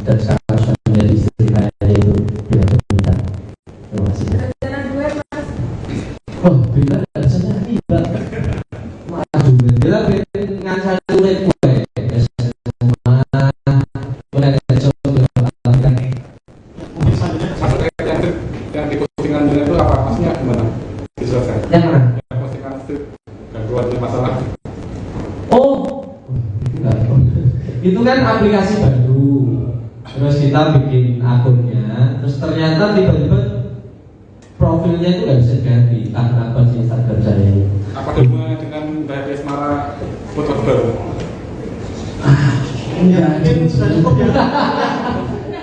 dan sekarang sudah menjadi istri saya, yaitu Bella Bonita. Terima kasih. Oh, Bella nggak bisa nyanyi, Mbak. Aduh, Bella dengan saya tulis gue. Semua boleh coba lakukan. Yang di postingan itu apa? Maksudnya gimana? Diselesaikan. Yang mana? Yang postingan itu gangguan masalah. Oh, itu kan aplikasi baru. Terus kita bikin akunnya, terus ternyata tiba-tiba profilnya itu nggak bisa diganti. Apa sih Instagram saya ini? Apa hubungannya dengan Mbak Desmara foto baru? Enggak, sudah cukup ya.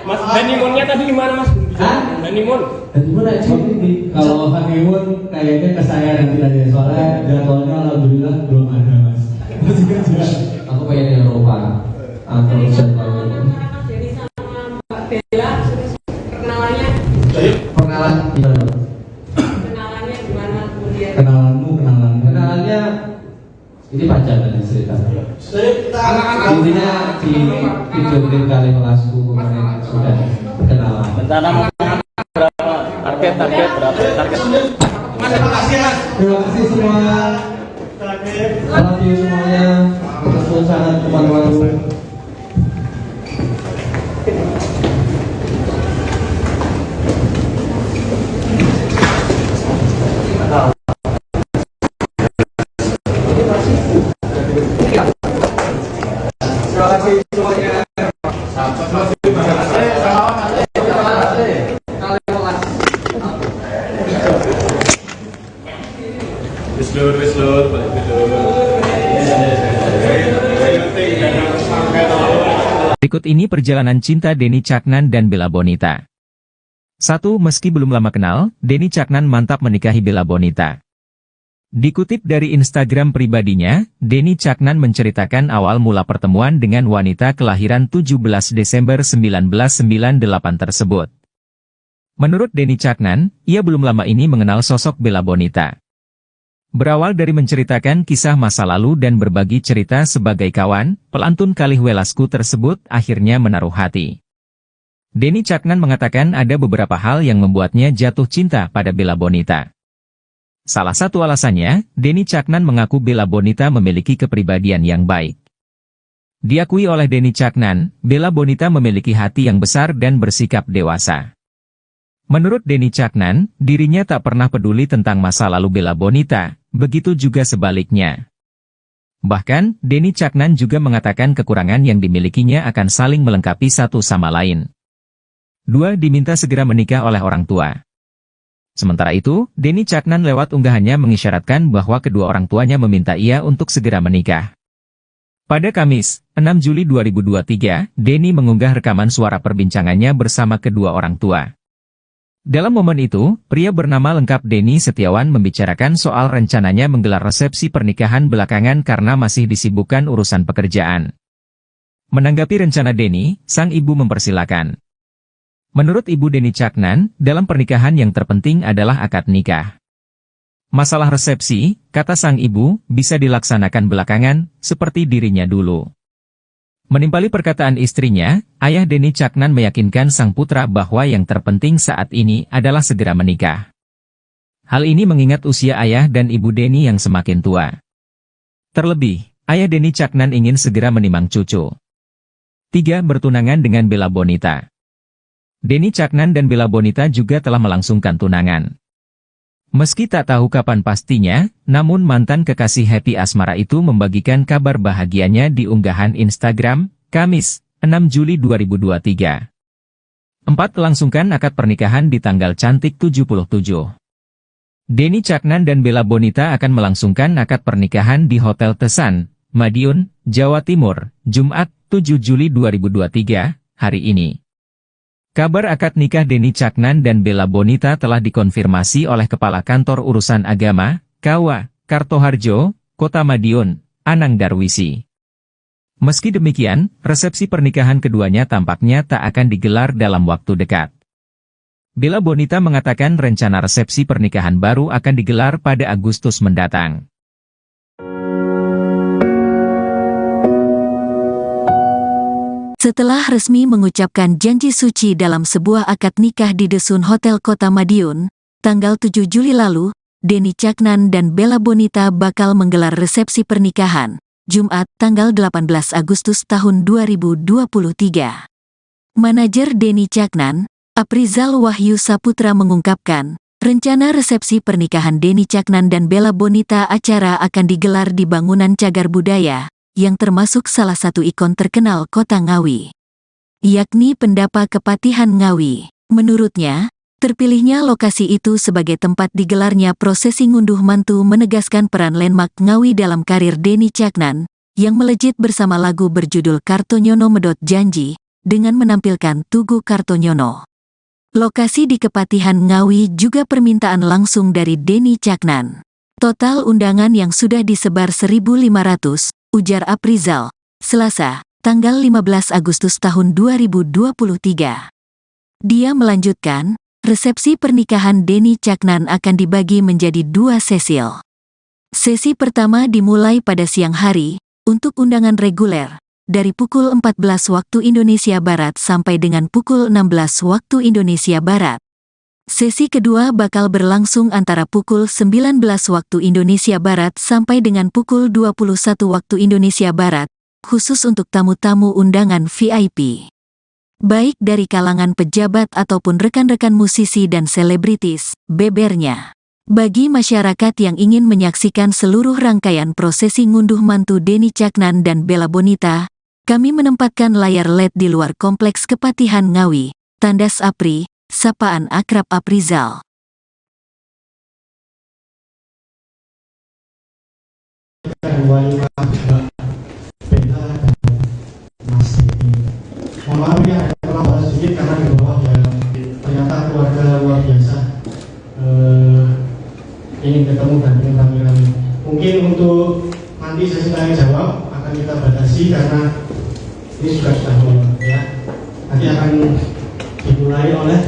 Mas, honeymoonnya tadi di mana, Mas? Hah? Honeymoon. Honeymoon aja ini. Kalau honeymoon kayaknya ke saya nanti aja, soalnya jadwalnya alhamdulillah belum ada, Mas. Masih kerja. Aku pengen di Eropa. Aku jadwalnya. Jadi sama Mbak Bella, perkenalannya Perkenalan gimana? kenalannya gimana kemudian? Kenalannya ini panjang kan cerita. Intinya di video klip kali kelasku kemarin sudah kenalan. Rencana mau berapa? Target berapa? Target. Terima kasih, Mas. Terima kasih semua. Love you semuanya. Betul sangat teman-teman. Berikut ini perjalanan cinta Denny Caknan dan Bella Bonita. 1. Meski belum lama kenal, Denny Caknan mantap menikahi Bella Bonita. Dikutip dari Instagram pribadinya, Denny Caknan menceritakan awal mula pertemuan dengan wanita kelahiran 17 Desember 1998 tersebut. Menurut Denny Caknan, ia belum lama ini mengenal sosok Bella Bonita. Berawal dari menceritakan kisah masa lalu dan berbagi cerita sebagai kawan, pelantun Kalih Welasku tersebut akhirnya menaruh hati. Denny Caknan mengatakan ada beberapa hal yang membuatnya jatuh cinta pada Bella Bonita. Salah satu alasannya, Denny Caknan mengaku Bella Bonita memiliki kepribadian yang baik. Diakui oleh Denny Caknan, Bella Bonita memiliki hati yang besar dan bersikap dewasa. Menurut Denny Caknan, dirinya tak pernah peduli tentang masa lalu Bella Bonita, begitu juga sebaliknya. Bahkan, Denny Caknan juga mengatakan kekurangan yang dimilikinya akan saling melengkapi satu sama lain. 2. Diminta segera menikah oleh orang tua. Sementara itu, Denny Caknan lewat unggahannya mengisyaratkan bahwa kedua orang tuanya meminta ia untuk segera menikah. Pada Kamis, 6 Juli 2023, Denny mengunggah rekaman suara perbincangannya bersama kedua orang tua. Dalam momen itu, pria bernama lengkap Denny Setiawan membicarakan soal rencananya menggelar resepsi pernikahan belakangan karena masih disibukkan urusan pekerjaan. Menanggapi rencana Denny, sang ibu mempersilakan. Menurut Ibu Denny Caknan, dalam pernikahan yang terpenting adalah akad nikah. Masalah resepsi, kata sang ibu, bisa dilaksanakan belakangan, seperti dirinya dulu. Menimpali perkataan istrinya, ayah Denny Caknan meyakinkan sang putra bahwa yang terpenting saat ini adalah segera menikah. Hal ini mengingat usia ayah dan ibu Denny yang semakin tua. Terlebih, ayah Denny Caknan ingin segera menimang cucu. 3. Bertunangan dengan Bella Bonita. Denny Caknan dan Bella Bonita juga telah melangsungkan tunangan. Meski tak tahu kapan pastinya, namun mantan kekasih Happy Asmara itu membagikan kabar bahagianya di unggahan Instagram, Kamis, 6 Juli 2023. 4. Langsungkan akad pernikahan di tanggal cantik 77. Denny Caknan dan Bella Bonita akan melangsungkan akad pernikahan di Hotel Tesan, Madiun, Jawa Timur, Jumat, 7 Juli 2023, hari ini. Kabar akad nikah Denny Caknan dan Bella Bonita telah dikonfirmasi oleh Kepala Kantor Urusan Agama, KUA, Kartoharjo, Kota Madiun, Anang Darwisi. Meski demikian, resepsi pernikahan keduanya tampaknya tak akan digelar dalam waktu dekat. Bella Bonita mengatakan rencana resepsi pernikahan baru akan digelar pada Agustus mendatang. Setelah resmi mengucapkan janji suci dalam sebuah akad nikah di Desun Hotel Kota Madiun, tanggal 7 Juli lalu, Denny Caknan dan Bella Bonita bakal menggelar resepsi pernikahan, Jumat, tanggal 18 Agustus tahun 2023. Manajer Denny Caknan, Aprizal Wahyu Saputra mengungkapkan, rencana resepsi pernikahan Denny Caknan dan Bella Bonita acara akan digelar di bangunan Cagar Budaya, yang termasuk salah satu ikon terkenal kota Ngawi, yakni Pendapa Kepatihan Ngawi. Menurutnya, terpilihnya lokasi itu sebagai tempat digelarnya prosesi ngunduh mantu menegaskan peran landmark Ngawi dalam karir Denny Caknan, yang melejit bersama lagu berjudul Kartonyono Medot Janji, dengan menampilkan Tugu Kartonyono. Lokasi di Kepatihan Ngawi juga permintaan langsung dari Denny Caknan. Total undangan yang sudah disebar 1.500, ujar Aprizal, Selasa, tanggal 15 Agustus tahun 2023. Dia melanjutkan, resepsi pernikahan Denny Caknan akan dibagi menjadi 2 sesi. Sesi pertama dimulai pada siang hari, untuk undangan reguler, dari pukul 14 waktu Indonesia Barat sampai dengan pukul 16 waktu Indonesia Barat. Sesi kedua bakal berlangsung antara pukul 19 waktu Indonesia Barat sampai dengan pukul 21 waktu Indonesia Barat, khusus untuk tamu-tamu undangan VIP. Baik dari kalangan pejabat ataupun rekan-rekan musisi dan selebritis, bebernya. Bagi masyarakat yang ingin menyaksikan seluruh rangkaian prosesi ngunduh mantu Denny Caknan dan Bella Bonita, kami menempatkan layar LED di luar kompleks Kepatihan Ngawi, tandas APRI, sapaan akrab Aprizal. Mohon maaf ya, kalau bahas sedikit karena di bawah ya ternyata keluarga luar biasa ingin ketemu dan ingin rame-rame. Mungkin untuk nanti sesi tanya jawab akan kita batasi karena ini sudah malam ya. Nanti akan dimulai oleh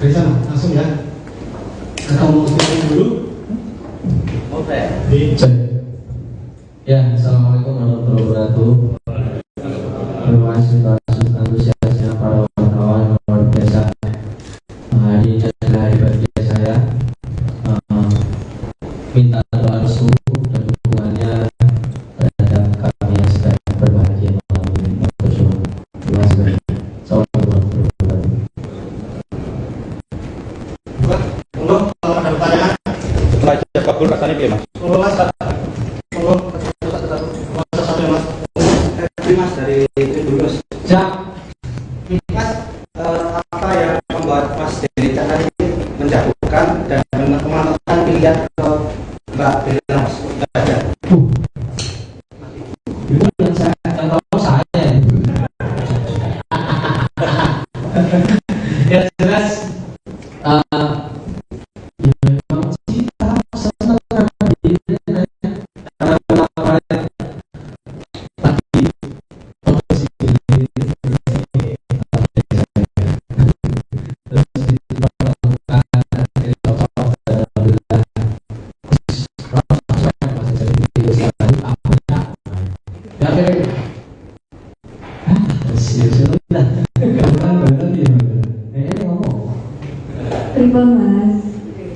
dari sana langsung ya. Atau mau statement dulu? Oke. Ya, assalamualaikum warahmatullahi wabarakatuh. Terima kasih atas antusiasnya para wartawan luar biasa. Hari ini adalah hari bahagia saya. Minta doa restu dan dukungannya terhadap kami yang sedang berbahagia malam ini. Terima kasih banyak. Assalamualaikum warahmatullahi wabarakatuh. Monggo kalau ada pertanyaan. Setelah ijazah kabul rasanya gimana, Mas? Monggo Mas. Monggo. Mas dari itu dulu Mas. Mas, apa yang membuat Mas Denny Caknan ini menjatuhkan dan mematokkan pilihan ke Mbak Bella Mas? Itu yang saya tahu saya. Ya jelas. Memang cinta senang Mas.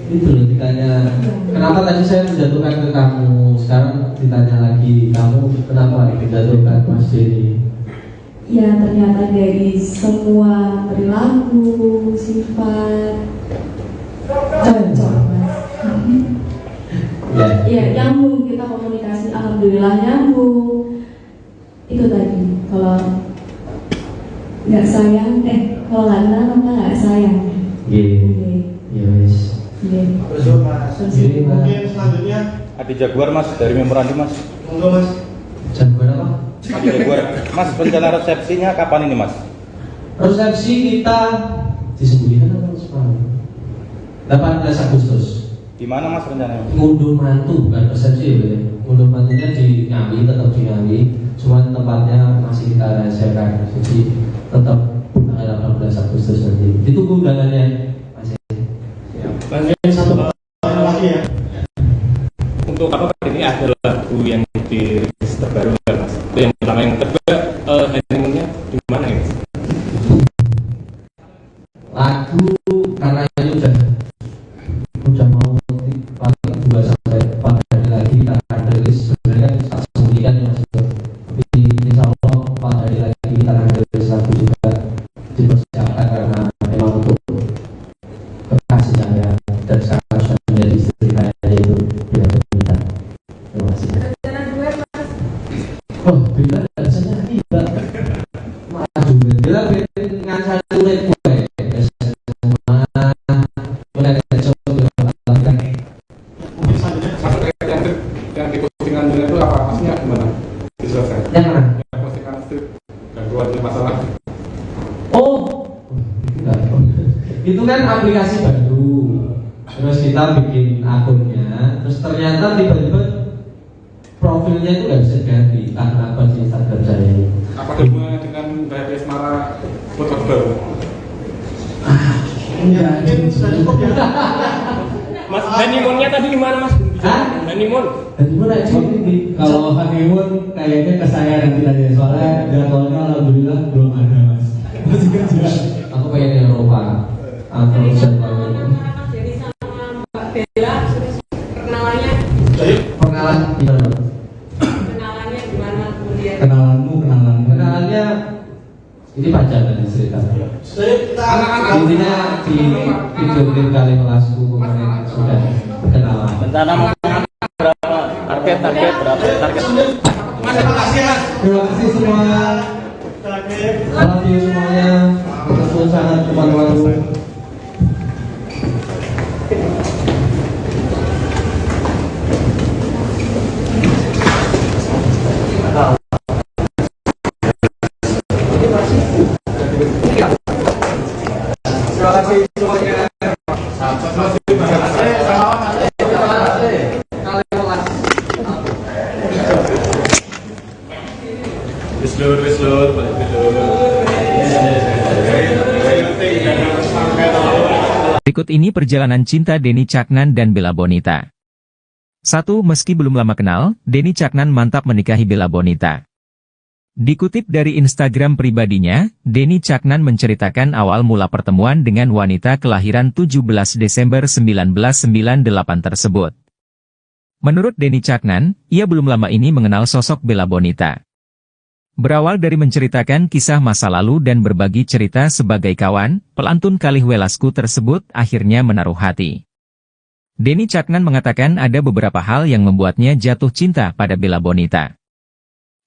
itu loh ditanya kenapa tadi saya menjatuhkan ke kamu, sekarang ditanya lagi kamu kenapa menjatuhkan Mas Denny. Ya ternyata dari semua perilaku, sifat cocok Mas. Ya nyambung, kita komunikasi alhamdulillah nyambung. Itu tadi kalau nggak sayang, kalau nggak kenal maka nggak sayang. Iya wis. Terus Mas. Mungkin selanjutnya Adi Jaguar Mas dari memorandum Mas. monggo Mas. Jagoan apa? Adi Jaguar. Mas, rencana resepsinya kapan ini Mas? Resepsi kita disembunyikan atau sekarang? 18 Agustus. Di mana Mas rencananya? Ngunduh mantu bukan resepsi ya. Ngunduh mantunya di Ngawi, tetap di Ngawi. Cuma tempatnya masih kita rahasiakan. Jadi tetap tanggal 18 Agustus nanti. Ditunggu undangannya. Lanjut satu pertanyaan lagi ya. Untuk apa ini ada lagu yang dirilis terbaru nggak Mas? Itu yang pertama. Yang kedua, honeymoonnya di mana tulis lagu juga dipersiapkan karena memang untuk kekasih saya dan sekarang sudah menjadi istri saya yaitu Bella Bonita. Terima kasih. Oh, Bella tidak bisa nyanyi, Mbak. Maju, Bella dengan saya tulis gue. Semua mulai dari yang di postingan itu apa maksudnya gimana? Diselesaikan. yang mana? Yang postingan itu gangguan masalah. Oh, itu kan aplikasi baru. Terus kita bikin akunnya, terus ternyata tiba-tiba profilnya itu nggak bisa diganti karena akun Instagram saya ini. Apa hubungannya dengan Bayati Asmara foto baru? Ya, ini sudah cukup ya. Mas, honeymoonnya tadi di mana, Mas? Hah? Honeymoon. Dan gimana sih? Kalau honeymoon kayaknya ke saya nanti tanya soalnya jadwalnya alhamdulillah belum ada mas. Masih kerja. Aku pengen di Eropa. Aku jadwalnya. Jadi sama Mbak Bella perkenalannya Pengenalan gimana? kenalannya gimana kemudian Kenalannya ini panjang kan cerita. Intinya di video klip kali kelasku kemarin sudah kenalan. Rencana mau berapa? Target berapa? Target. Terima kasih semua. Love you semuanya. Betul sangat teman-teman. Berikut ini perjalanan cinta Denny Caknan dan Bella Bonita. 1. Meski belum lama kenal, Denny Caknan mantap menikahi Bella Bonita. Dikutip dari Instagram pribadinya, Denny Caknan menceritakan awal mula pertemuan dengan wanita kelahiran 17 Desember 1998 tersebut. Menurut Denny Caknan, ia belum lama ini mengenal sosok Bella Bonita. Berawal dari menceritakan kisah masa lalu dan berbagi cerita sebagai kawan, pelantun Kalih Welasku tersebut akhirnya menaruh hati. Denny Caknan mengatakan ada beberapa hal yang membuatnya jatuh cinta pada Bella Bonita.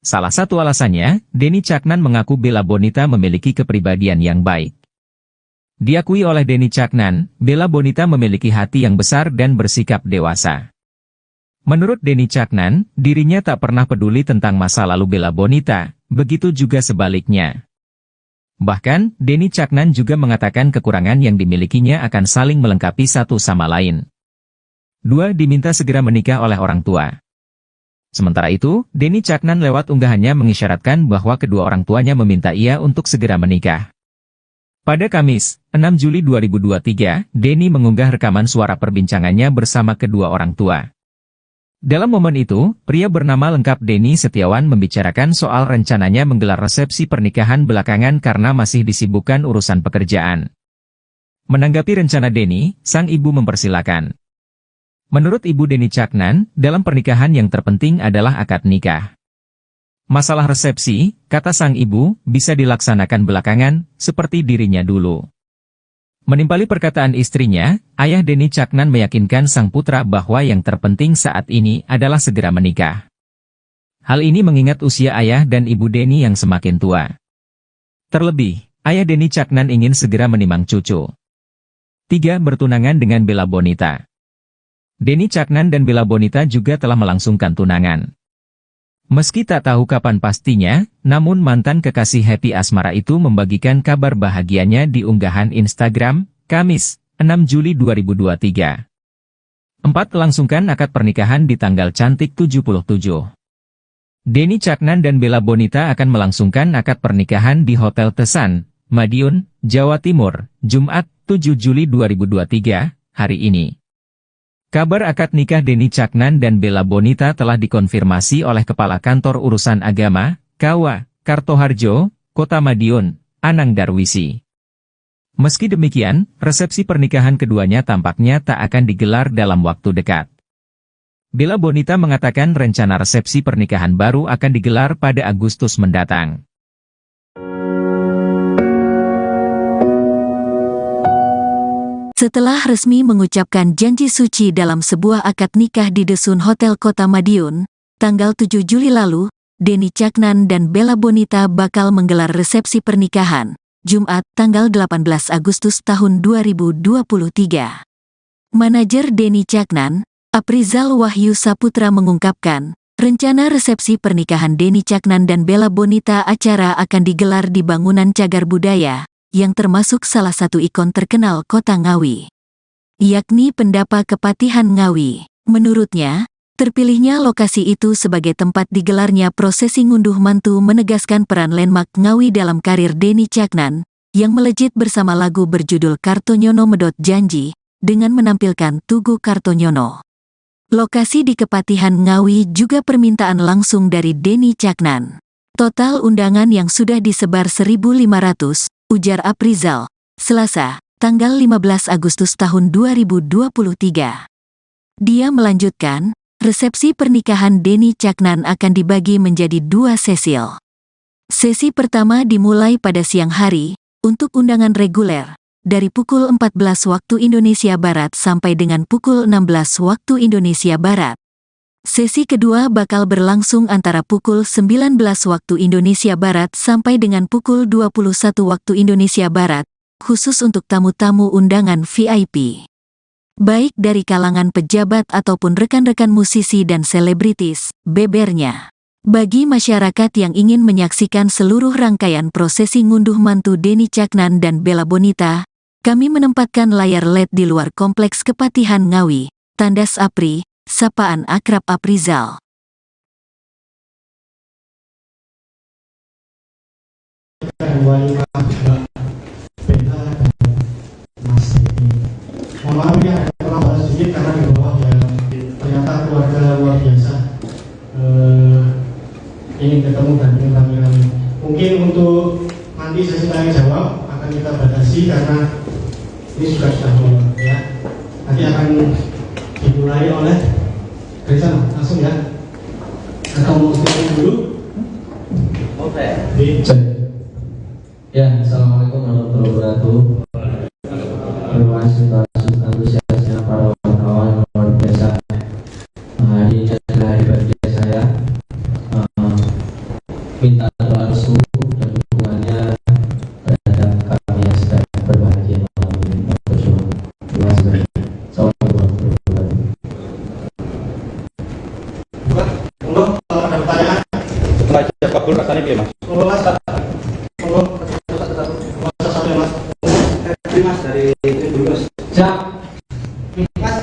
Salah satu alasannya, Denny Caknan mengaku Bella Bonita memiliki kepribadian yang baik. Diakui oleh Denny Caknan, Bella Bonita memiliki hati yang besar dan bersikap dewasa. Menurut Denny Caknan, dirinya tak pernah peduli tentang masa lalu Bella Bonita, begitu juga sebaliknya. Bahkan, Denny Caknan juga mengatakan kekurangan yang dimilikinya akan saling melengkapi satu sama lain. 2. Diminta segera menikah oleh orang tua. Sementara itu, Denny Caknan lewat unggahannya mengisyaratkan bahwa kedua orang tuanya meminta ia untuk segera menikah. Pada Kamis, 6 Juli 2023, Denny mengunggah rekaman suara perbincangannya bersama kedua orang tua. Dalam momen itu, pria bernama lengkap Denny Setiawan membicarakan soal rencananya menggelar resepsi pernikahan belakangan karena masih disibukkan urusan pekerjaan. Menanggapi rencana Denny, sang ibu mempersilakan. Menurut Ibu Denny Caknan, dalam pernikahan yang terpenting adalah akad nikah. Masalah resepsi, kata sang ibu, bisa dilaksanakan belakangan, seperti dirinya dulu. Menimpali perkataan istrinya, ayah Denny Caknan meyakinkan sang putra bahwa yang terpenting saat ini adalah segera menikah. Hal ini mengingat usia ayah dan ibu Denny yang semakin tua. Terlebih, ayah Denny Caknan ingin segera menimang cucu. 3. Bertunangan dengan Bella Bonita. Denny Caknan dan Bella Bonita juga telah melangsungkan tunangan. Meski tak tahu kapan pastinya, namun mantan kekasih Happy Asmara itu membagikan kabar bahagianya di unggahan Instagram, Kamis, 6 Juli 2023. 4. Langsungkan akad pernikahan di tanggal cantik 77. Denny Caknan dan Bella Bonita akan melangsungkan akad pernikahan di Hotel Tesan, Madiun, Jawa Timur, Jumat, 7 Juli 2023, hari ini. Kabar akad nikah Denny Caknan dan Bella Bonita telah dikonfirmasi oleh Kepala Kantor Urusan Agama, KUA, Kartoharjo, Kota Madiun, Anang Darwisi. Meski demikian, resepsi pernikahan keduanya tampaknya tak akan digelar dalam waktu dekat. Bella Bonita mengatakan rencana resepsi pernikahan baru akan digelar pada Agustus mendatang. Setelah resmi mengucapkan janji suci dalam sebuah akad nikah di Desun Hotel Kota Madiun, tanggal 7 Juli lalu, Denny Caknan dan Bella Bonita bakal menggelar resepsi pernikahan, Jumat tanggal 18 Agustus tahun 2023. Manajer Denny Caknan, Aprizal Wahyu Saputra mengungkapkan, rencana resepsi pernikahan Denny Caknan dan Bella Bonita acara akan digelar di bangunan Cagar Budaya, yang termasuk salah satu ikon terkenal kota Ngawi, yakni Pendapa Kepatihan Ngawi. Menurutnya, terpilihnya lokasi itu sebagai tempat digelarnya prosesi ngunduh mantu menegaskan peran landmark Ngawi dalam karir Denny Caknan, yang melejit bersama lagu berjudul Kartonyono Medot Janji, dengan menampilkan Tugu Kartonyono. Lokasi di Kepatihan Ngawi juga permintaan langsung dari Denny Caknan. Total undangan yang sudah disebar 1.500, ujar Aprizal, Selasa, tanggal 15 Agustus tahun 2023. Dia melanjutkan, resepsi pernikahan Denny Caknan akan dibagi menjadi 2 sesi. Sesi pertama dimulai pada siang hari, untuk undangan reguler, dari pukul 14 waktu Indonesia Barat sampai dengan pukul 16 waktu Indonesia Barat. Sesi kedua bakal berlangsung antara pukul 19 waktu Indonesia Barat sampai dengan pukul 21 waktu Indonesia Barat, khusus untuk tamu-tamu undangan VIP. Baik dari kalangan pejabat ataupun rekan-rekan musisi dan selebritis, bebernya. Bagi masyarakat yang ingin menyaksikan seluruh rangkaian prosesi ngunduh mantu Denny Caknan dan Bella Bonita, kami menempatkan layar LED di luar kompleks Kepatihan Ngawi, tandas Apri, sapaan akrab Aprizal. Mohon maaf ya, terlambat sedikit karena di bawah ya ternyata keluarga luar biasa ingin ketemu dan ingin rame-rame. Mungkin untuk nanti sesi tanya jawab akan kita batasi karena ini sudah malam ya. Nanti akan dimulai oleh dari sana langsung ya. Atau mau statement dulu? Oke. Ya, assalamualaikum warahmatullahi wabarakatuh. Terima kasih atas antusiasnya para wartawan luar biasa. Hari ini adalah hari bahagia saya. Minta doa restu dan dukungannya terhadap kami yang sedang berbahagia malam ini. Terima kasih. Assalamualaikum warahmatullahi wabarakatuh. Untuk kalau ada pertanyaan, Raja kabul rasanya gimana, Mas? Mas, Mas dari itu dulu Mas. Mas,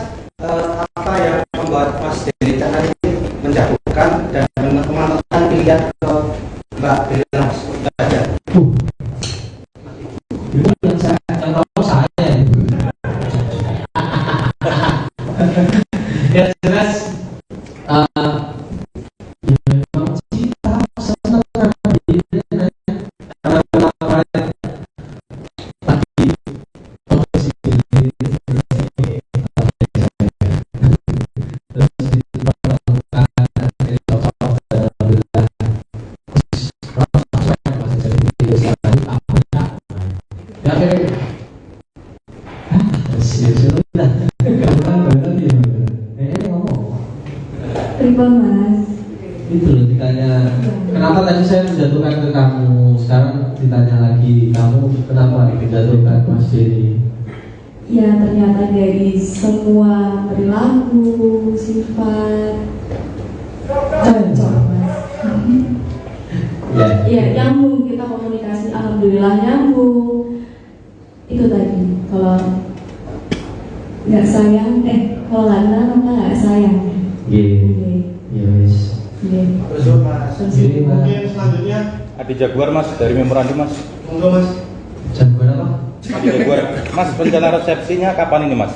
apa yang membuat Mas Denny Caknan ini menjatuhkan dan mematokkan pilihan ke Mbak Bella Mas? Itu yang tahu saya. Ya jelas. Memang cinta senang Mas. Itu loh ditanya, kenapa tadi saya menjatuhkan ke kamu, sekarang ditanya lagi, kamu kenapa menjatuhkan Mas Denny? Ya ternyata dari semua perilaku, sifat, cocok Mas. Ya nyambung, kita komunikasi, alhamdulillah nyambung. Itu tadi, kalau nggak sayang, kalau nggak nggak sayang. Yes. mungkin selanjutnya Adi Jaguar Mas dari memorandum Mas. monggo Mas. Jagoan apa? Adi Jaguar. Mas, rencana resepsinya kapan ini Mas?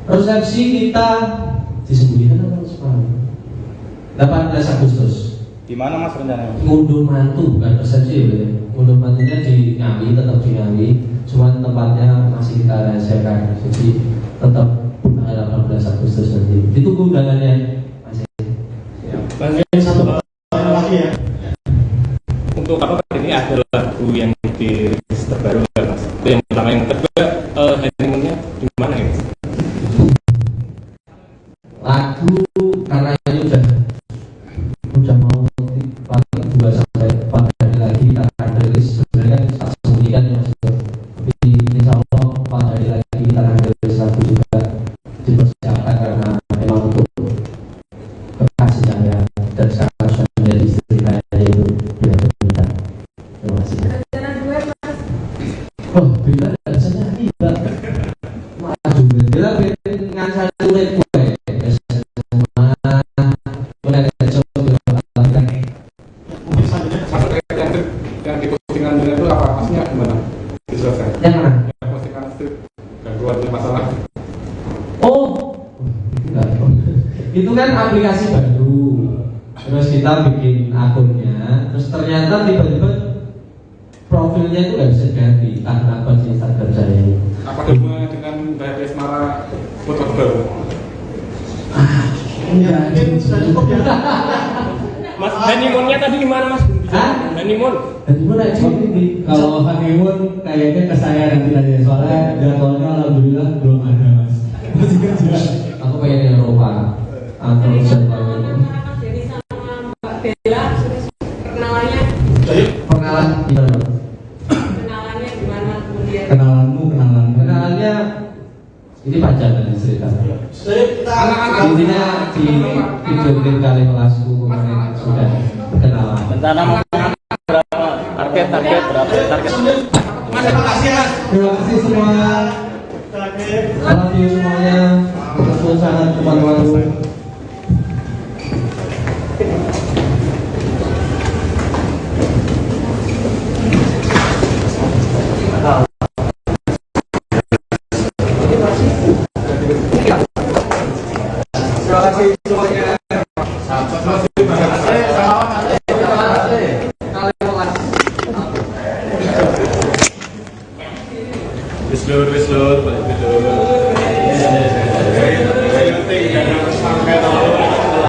Resepsi kita disembunyikan atau semalam? 18 Agustus. Di mana Mas rencananya? Ngunduh mantu bukan resepsi ya. Ngunduh mantunya di Ngawi, tetap di Ngawi. Cuma tempatnya masih kita rahasiakan. Jadi tetap tanggal 18 Agustus nanti. Ditunggu undangannya. Mungkin satu pertanyaan lagi ya. Untuk apa ini ada lagu yang dirilis terbaru nggak Mas? Itu yang pertama. Yang kedua, honeymoonnya di mana? Oh, Bella nggak bisa nyanyi, Mbak. Maju, Bella dengan saya sulit gue. Mulai dari coba yang di postingan Bella itu apa? Maksudnya gimana? Diselesai. yang mana? Yang postingan itu gangguan masalah. Oh, itu kan aplikasi baru. Terus kita bikin akunnya, terus ternyata tiba-tiba profilnya itu nggak bisa diganti karena akun Instagram saya ini. Apa hubungannya dengan Mbak Asmara foto baru? Ya, mungkin sudah cukup ya. Mas, honeymoonnya tadi di mana, Mas? Hah? Honeymoon. Honeymoon aja ini. Kalau honeymoon kayaknya ke saya nanti aja, soalnya jadwalnya alhamdulillah belum ada mas. Masih kerja. Aku pengen di Eropa. Atau jadwalnya. Mas Denny sama Mbak Bella sudah perkenalannya Pengenalan gimana? kenalannya gimana kemudian? Kenalanmu. Kenalannya ini panjang dari cerita. Intinya di video klip kali kelasku kemarin sudah kenalan. Rencana mau berapa? Target berapa? Target. Terima kasih mas. Terima kasih semua. Love you semuanya. Betul sangat teman-temanku. Terima kasih semuanya.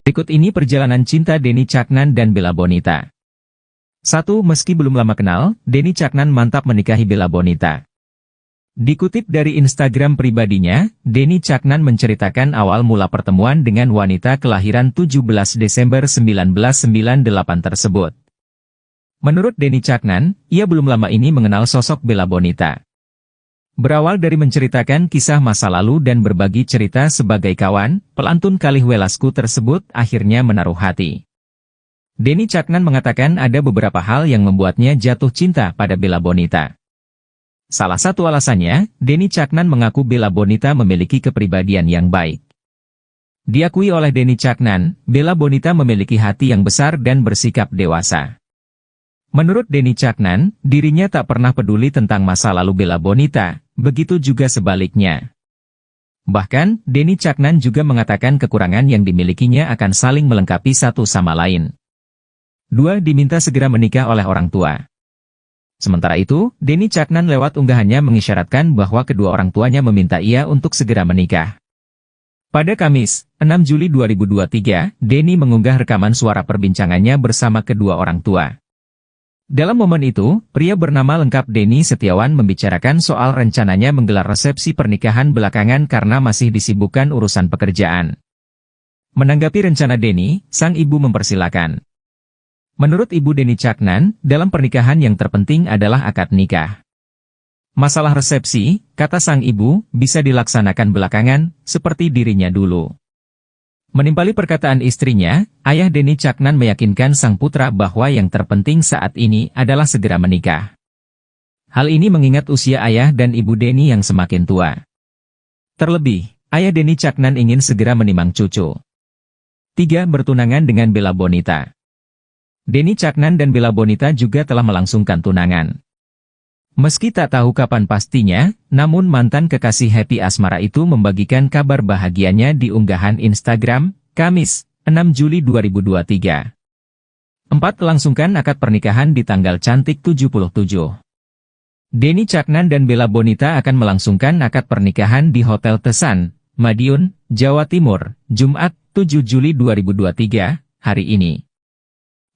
Berikut ini perjalanan cinta Denny Caknan dan Bella Bonita. 1. Meski belum lama kenal, Denny Caknan mantap menikahi Bella Bonita. Dikutip dari Instagram pribadinya, Denny Caknan menceritakan awal mula pertemuan dengan wanita kelahiran 17 Desember 1998 tersebut. Menurut Denny Caknan, ia belum lama ini mengenal sosok Bella Bonita. Berawal dari menceritakan kisah masa lalu dan berbagi cerita sebagai kawan, pelantun Kalih Welasku tersebut akhirnya menaruh hati. Denny Caknan mengatakan ada beberapa hal yang membuatnya jatuh cinta pada Bella Bonita. Salah satu alasannya, Denny Caknan mengaku Bella Bonita memiliki kepribadian yang baik. Diakui oleh Denny Caknan, Bella Bonita memiliki hati yang besar dan bersikap dewasa. Menurut Denny Caknan, dirinya tak pernah peduli tentang masa lalu Bella Bonita, begitu juga sebaliknya. Bahkan, Denny Caknan juga mengatakan kekurangan yang dimilikinya akan saling melengkapi satu sama lain. 2. Diminta segera menikah oleh orang tua. Sementara itu, Denny Caknan lewat unggahannya mengisyaratkan bahwa kedua orang tuanya meminta ia untuk segera menikah. Pada Kamis, 6 Juli 2023, Denny mengunggah rekaman suara perbincangannya bersama kedua orang tua. Dalam momen itu, pria bernama lengkap Denny Setiawan membicarakan soal rencananya menggelar resepsi pernikahan belakangan karena masih disibukkan urusan pekerjaan. Menanggapi rencana Denny, sang ibu mempersilakan. Menurut Ibu Denny Caknan, dalam pernikahan yang terpenting adalah akad nikah. Masalah resepsi, kata sang ibu, bisa dilaksanakan belakangan, seperti dirinya dulu. Menimpali perkataan istrinya, ayah Denny Caknan meyakinkan sang putra bahwa yang terpenting saat ini adalah segera menikah. Hal ini mengingat usia ayah dan ibu Denny yang semakin tua. Terlebih, ayah Denny Caknan ingin segera menimang cucu. 3. Bertunangan dengan Bella Bonita. Denny Caknan dan Bella Bonita juga telah melangsungkan tunangan. Meski tak tahu kapan pastinya, namun mantan kekasih Happy Asmara itu membagikan kabar bahagianya di unggahan Instagram, Kamis, 6 Juli 2023. 4. Langsungkan akad pernikahan di tanggal cantik 77. Denny Caknan dan Bella Bonita akan melangsungkan akad pernikahan di Hotel Tesan, Madiun, Jawa Timur, Jumat, 7 Juli 2023, hari ini.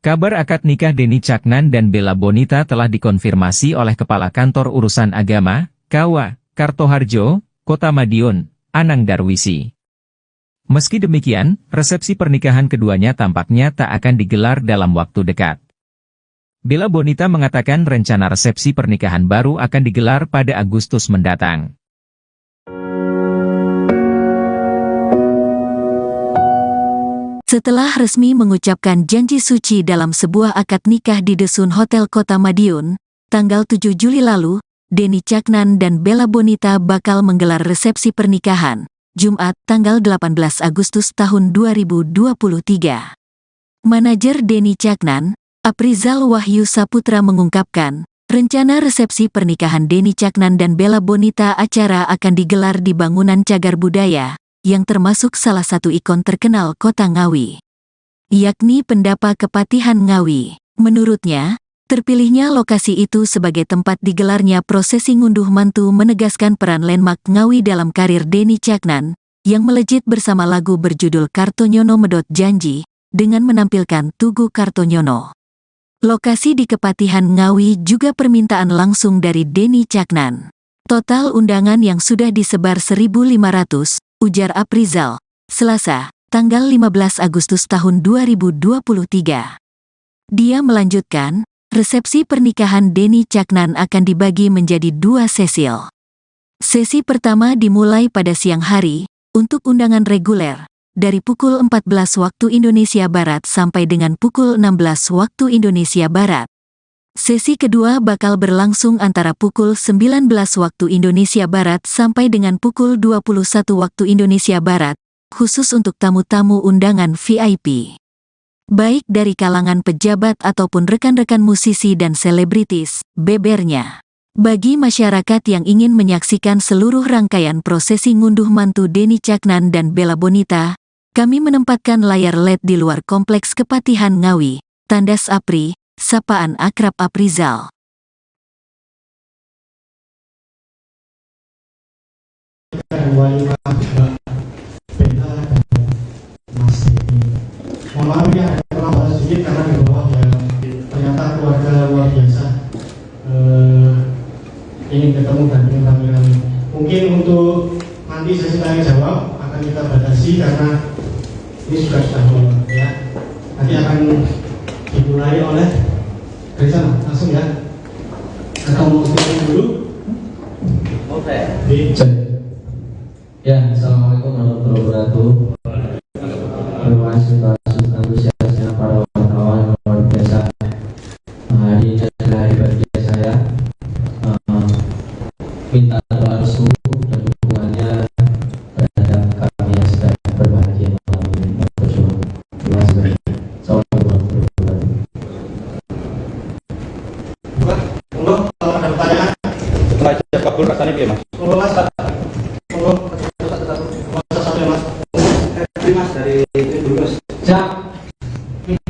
Kabar akad nikah Denny Caknan dan Bella Bonita telah dikonfirmasi oleh Kepala Kantor Urusan Agama, KUA, Kartoharjo, Kota Madiun, Anang Darwisi. Meski demikian, resepsi pernikahan keduanya tampaknya tak akan digelar dalam waktu dekat. Bella Bonita mengatakan rencana resepsi pernikahan baru akan digelar pada Agustus mendatang. Setelah resmi mengucapkan janji suci dalam sebuah akad nikah di Desun Hotel Kota Madiun, tanggal 7 Juli lalu, Denny Caknan dan Bella Bonita bakal menggelar resepsi pernikahan, Jumat, tanggal 18 Agustus tahun 2023. Manajer Denny Caknan, Aprizal Wahyu Saputra mengungkapkan, rencana resepsi pernikahan Denny Caknan dan Bella Bonita acara akan digelar di bangunan cagar budaya, yang termasuk salah satu ikon terkenal kota Ngawi, yakni Pendapa Kepatihan Ngawi. Menurutnya, terpilihnya lokasi itu sebagai tempat digelarnya prosesi ngunduh mantu menegaskan peran landmark Ngawi dalam karir Denny Caknan, yang melejit bersama lagu berjudul Kartonyono Medot Janji, dengan menampilkan Tugu Kartonyono. Lokasi di Kepatihan Ngawi juga permintaan langsung dari Denny Caknan. Total undangan yang sudah disebar 1.500, ujar Aprizal, Selasa, tanggal 15 Agustus tahun 2023. Dia melanjutkan, resepsi pernikahan Denny Caknan akan dibagi menjadi 2 sesi. Sesi pertama dimulai pada siang hari, untuk undangan reguler, dari pukul 14 waktu Indonesia Barat sampai dengan pukul 16 waktu Indonesia Barat. Sesi kedua bakal berlangsung antara pukul 19 waktu Indonesia Barat sampai dengan pukul 21 waktu Indonesia Barat, khusus untuk tamu-tamu undangan VIP, baik dari kalangan pejabat ataupun rekan-rekan musisi dan selebritis, bebernya. Bagi masyarakat yang ingin menyaksikan seluruh rangkaian prosesi ngunduh mantu Denny Caknan dan Bella Bonita, kami menempatkan layar LED di luar kompleks Kepatihan Ngawi, tandas Apri, sapaan akrab Aprizal. Mohon maaf ya, terlambat sedikit karena di bawah ya ternyata keluarga luar biasa ingin ketemu dan ingin kami. Mungkin untuk nanti sesi tanya jawab akan kita batasi karena ini sudah malam ya. Nanti akan dimulai oleh dari sana langsung ya. Atau mau statement dulu? Oke. Ya, assalamualaikum warahmatullahi wabarakatuh. Terima kasih atas antusiasnya para wartawan luar biasa. Hari ini adalah hari bahagia saya. Minta doa restu dan dukungannya terhadap kami yang sedang berbahagia malam ini. Terima kasih. Assalamualaikum warahmatullahi wabarakatuh. Kalau ada pertanyaan, Raja kabur rasanya gimana, Mas? Mas. Mas dari itu dulu Mas.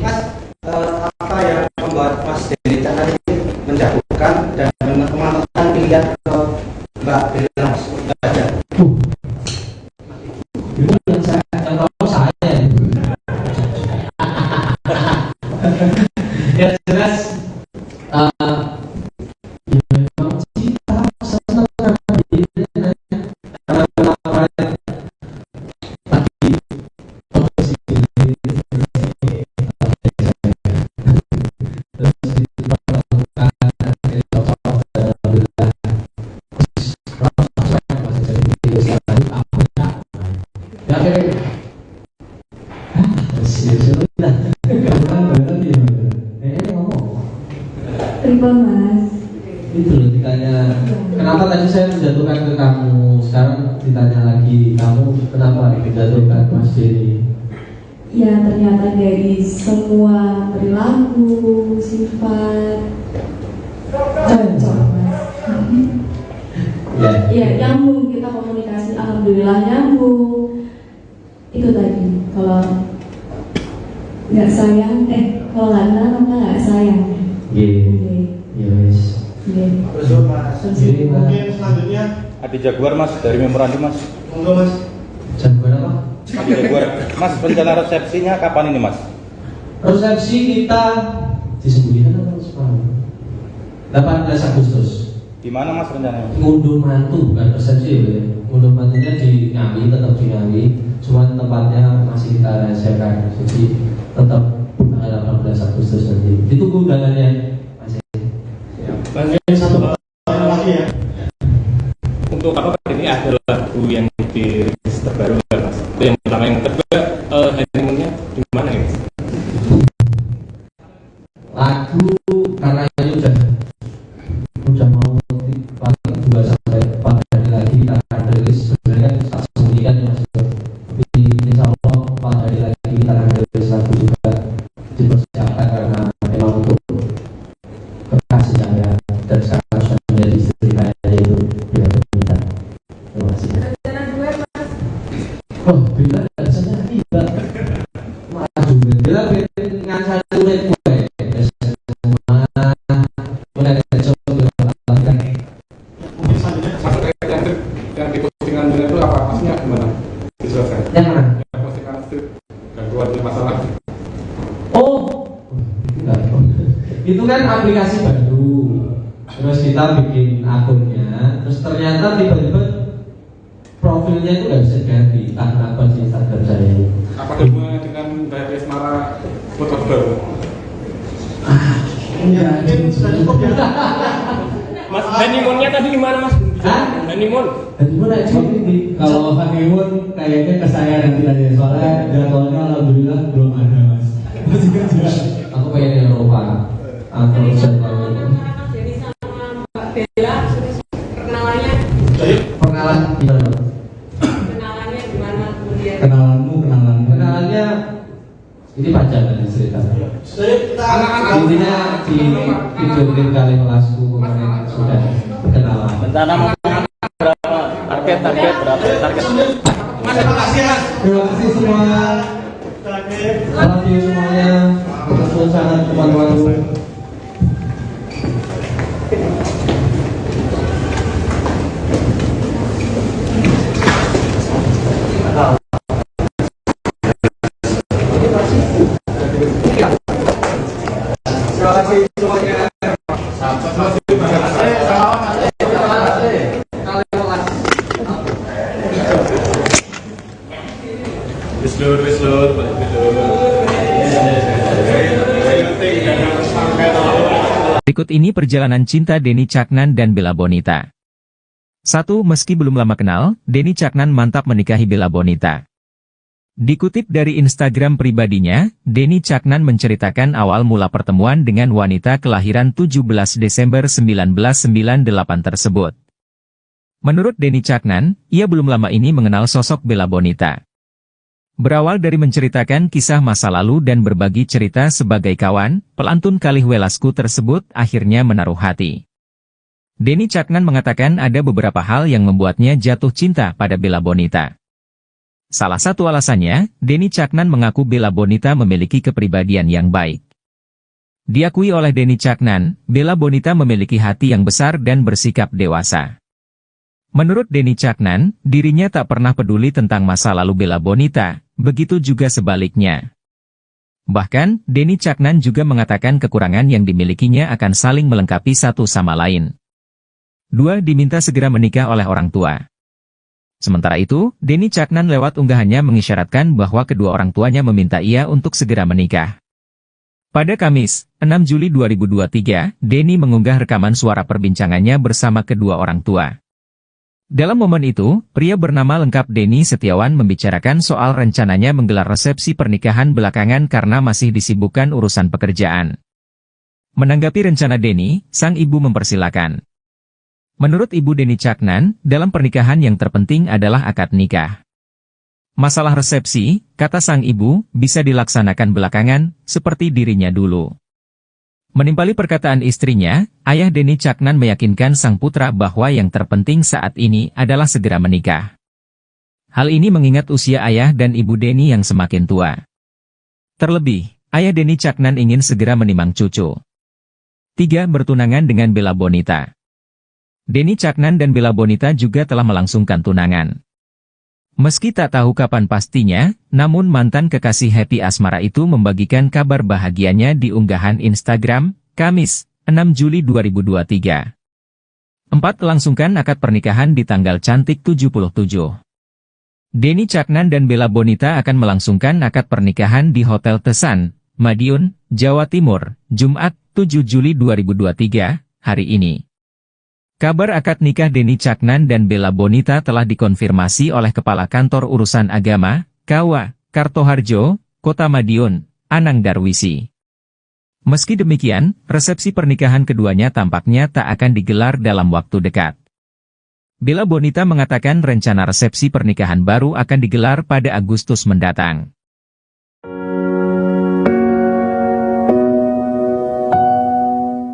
Mas, apa yang membuat Mas Denny Caknan ini menjatuhkan dan mematahkan pilihan ke Mbak Bella Mas? Aja. Itu yang tahu saya. Ya jelas. Memang kita senang Mas. Itu loh ditanya, kenapa tadi saya menjatuhkan ke kamu, sekarang ditanya lagi, kamu kenapa menjatuhkan Mas Denny? Ya ternyata dari semua perilaku, sifat, cocok Mas. Ya nyambung, kita komunikasi, alhamdulillah nyambung. Itu tadi, kalau nggak sayang, kalau nggak sayang. Yes. Mungkin selanjutnya Adi Jaguar Mas, dari memorandum Mas. monggo Mas. Jagoan apa? Adi Jaguar. Mas, rencana resepsinya kapan ini Mas? Resepsi kita disembunyikan atau sekarang? 18 Agustus. Di mana Mas rencananya? Ngunduh mantu, bukan resepsi ya. Ngunduh mantunya di Ngawi, tetap di Ngawi. Cuma tempatnya masih kita rahasiakan. Jadi tetap tanggal 18 Agustus nanti. Ditunggu undangannya. Mungkin satu pertanyaan lagi ya. Untuk apa ini ada lagu yang dirilis terbaru nggak Mas? Itu yang pertama, yang kedua honeymoonnya di mana ya? Lagu karena ini udah mau yaitu Bella Bonita. Terima kasih. Rencana duet, Mas. Oh, Bella nggak bisa nyanyi, Mbak. Waduh, Bella dengan satu duet gue. Yang di postingan dunia itu apa? Maksudnya gimana? Dijelaskan. Yang mana? Yang postingan itu gangguan masalah. Oh, itu kan aplikasi baru. Terus kita bikin akunnya, terus ternyata tiba-tiba profilnya itu nggak bisa diganti. Kenapa sih Instagram saya ini? Apa hubungannya dengan Mbak Asmara foto baru? Ya, mungkin sudah cukup ya. Mas, honeymoonnya tadi di mana, Mas? Hah? Honeymoon. Honeymoon aja ini. Kalau honeymoon kayaknya ke saya nanti aja, soalnya jadwalnya alhamdulillah belum ada, Mas. Masih kerja. Aku pengen Eropa. Atau Jadi sama Mbak Bella sudah perkenalannya. perkenalan gimana? Kenalannya gimana kemudian? Kenalannya ini panjang kan cerita. Intinya di video klip kali kelasku kemarin sudah kenalan. Rencana mau berapa? Target berapa? Target. Mas, terima kasih Mas. Terima kasih semua. Love you semuanya. Betul sangat teman-temanku. Terima kasih semuanya. Berikut ini perjalanan cinta Denny Caknan dan Bella Bonita. 1. Meski belum lama kenal, Denny Caknan mantap menikahi Bella Bonita. Dikutip dari Instagram pribadinya, Denny Caknan menceritakan awal mula pertemuan dengan wanita kelahiran 17 Desember 1998 tersebut. Menurut Denny Caknan, ia belum lama ini mengenal sosok Bella Bonita. Berawal dari menceritakan kisah masa lalu dan berbagi cerita sebagai kawan, pelantun Kalih Welasku tersebut akhirnya menaruh hati. Denny Caknan mengatakan ada beberapa hal yang membuatnya jatuh cinta pada Bella Bonita. Salah satu alasannya, Denny Caknan mengaku Bella Bonita memiliki kepribadian yang baik. Diakui oleh Denny Caknan, Bella Bonita memiliki hati yang besar dan bersikap dewasa. Menurut Denny Caknan, dirinya tak pernah peduli tentang masa lalu Bella Bonita, begitu juga sebaliknya. Bahkan, Denny Caknan juga mengatakan kekurangan yang dimilikinya akan saling melengkapi satu sama lain. 2. Diminta segera menikah oleh orang tua. Sementara itu, Denny Caknan lewat unggahannya mengisyaratkan bahwa kedua orang tuanya meminta ia untuk segera menikah. Pada Kamis, 6 Juli 2023, Denny mengunggah rekaman suara perbincangannya bersama kedua orang tua. Dalam momen itu, pria bernama lengkap Denny Setiawan membicarakan soal rencananya menggelar resepsi pernikahan belakangan karena masih disibukkan urusan pekerjaan. Menanggapi rencana Denny, sang ibu mempersilakan. Menurut Ibu Denny Caknan, dalam pernikahan yang terpenting adalah akad nikah. Masalah resepsi, kata sang ibu, bisa dilaksanakan belakangan, seperti dirinya dulu. Menimpali perkataan istrinya, ayah Denny Caknan meyakinkan sang putra bahwa yang terpenting saat ini adalah segera menikah. Hal ini mengingat usia ayah dan ibu Denny yang semakin tua. Terlebih, ayah Denny Caknan ingin segera menimang cucu. 3. Bertunangan dengan Bella Bonita. Denny Caknan dan Bella Bonita juga telah melangsungkan tunangan. Meski tak tahu kapan pastinya, namun mantan kekasih Happy Asmara itu membagikan kabar bahagianya di unggahan Instagram, Kamis, 6 Juli 2023. 4. Langsungkan akad pernikahan di tanggal cantik 77. Denny Caknan dan Bella Bonita akan melangsungkan akad pernikahan di Hotel Tesan, Madiun, Jawa Timur, Jumat, 7 Juli 2023, hari ini. Kabar akad nikah Denny Caknan dan Bella Bonita telah dikonfirmasi oleh Kepala Kantor Urusan Agama, KUA, Kartoharjo, Kota Madiun, Anang Darwisi. Meski demikian, resepsi pernikahan keduanya tampaknya tak akan digelar dalam waktu dekat. Bella Bonita mengatakan rencana resepsi pernikahan baru akan digelar pada Agustus mendatang.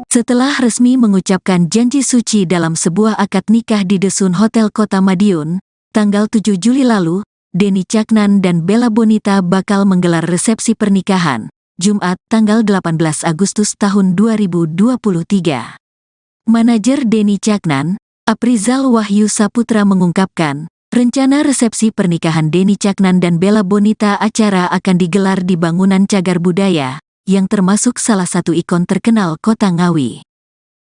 Setelah resmi mengucapkan janji suci dalam sebuah akad nikah di Desun Hotel Kota Madiun, tanggal 7 Juli lalu, Denny Caknan dan Bella Bonita bakal menggelar resepsi pernikahan, Jumat tanggal 18 Agustus tahun 2023. Manajer Denny Caknan, Aprizal Wahyu Saputra mengungkapkan, rencana resepsi pernikahan Denny Caknan dan Bella Bonita acara akan digelar di bangunan Cagar Budaya, yang termasuk salah satu ikon terkenal kota Ngawi,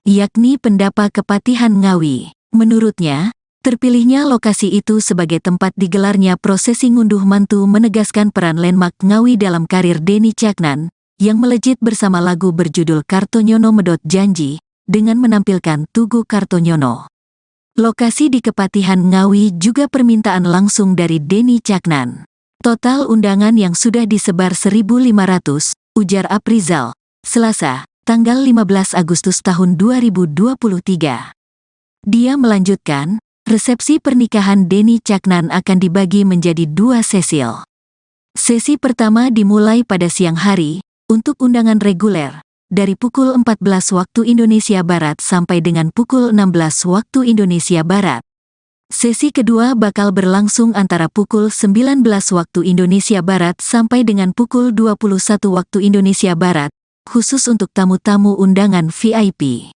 yakni Pendapa Kepatihan Ngawi. Menurutnya, terpilihnya lokasi itu sebagai tempat digelarnya prosesi ngunduh mantu menegaskan peran landmark Ngawi dalam karir Denny Caknan, yang melejit bersama lagu berjudul Kartonyono Medot Janji, dengan menampilkan Tugu Kartonyono. Lokasi di Kepatihan Ngawi juga permintaan langsung dari Denny Caknan. Total undangan yang sudah disebar 1.500, ujar Aprizal, Selasa, tanggal 15 Agustus tahun 2023. Dia melanjutkan, resepsi pernikahan Denny Caknan akan dibagi menjadi 2 sesi. Sesi pertama dimulai pada siang hari, untuk undangan reguler, dari pukul 14 waktu Indonesia Barat sampai dengan pukul 16 waktu Indonesia Barat. Sesi kedua bakal berlangsung antara pukul 19 waktu Indonesia Barat sampai dengan pukul 21 waktu Indonesia Barat, khusus untuk tamu-tamu undangan VIP.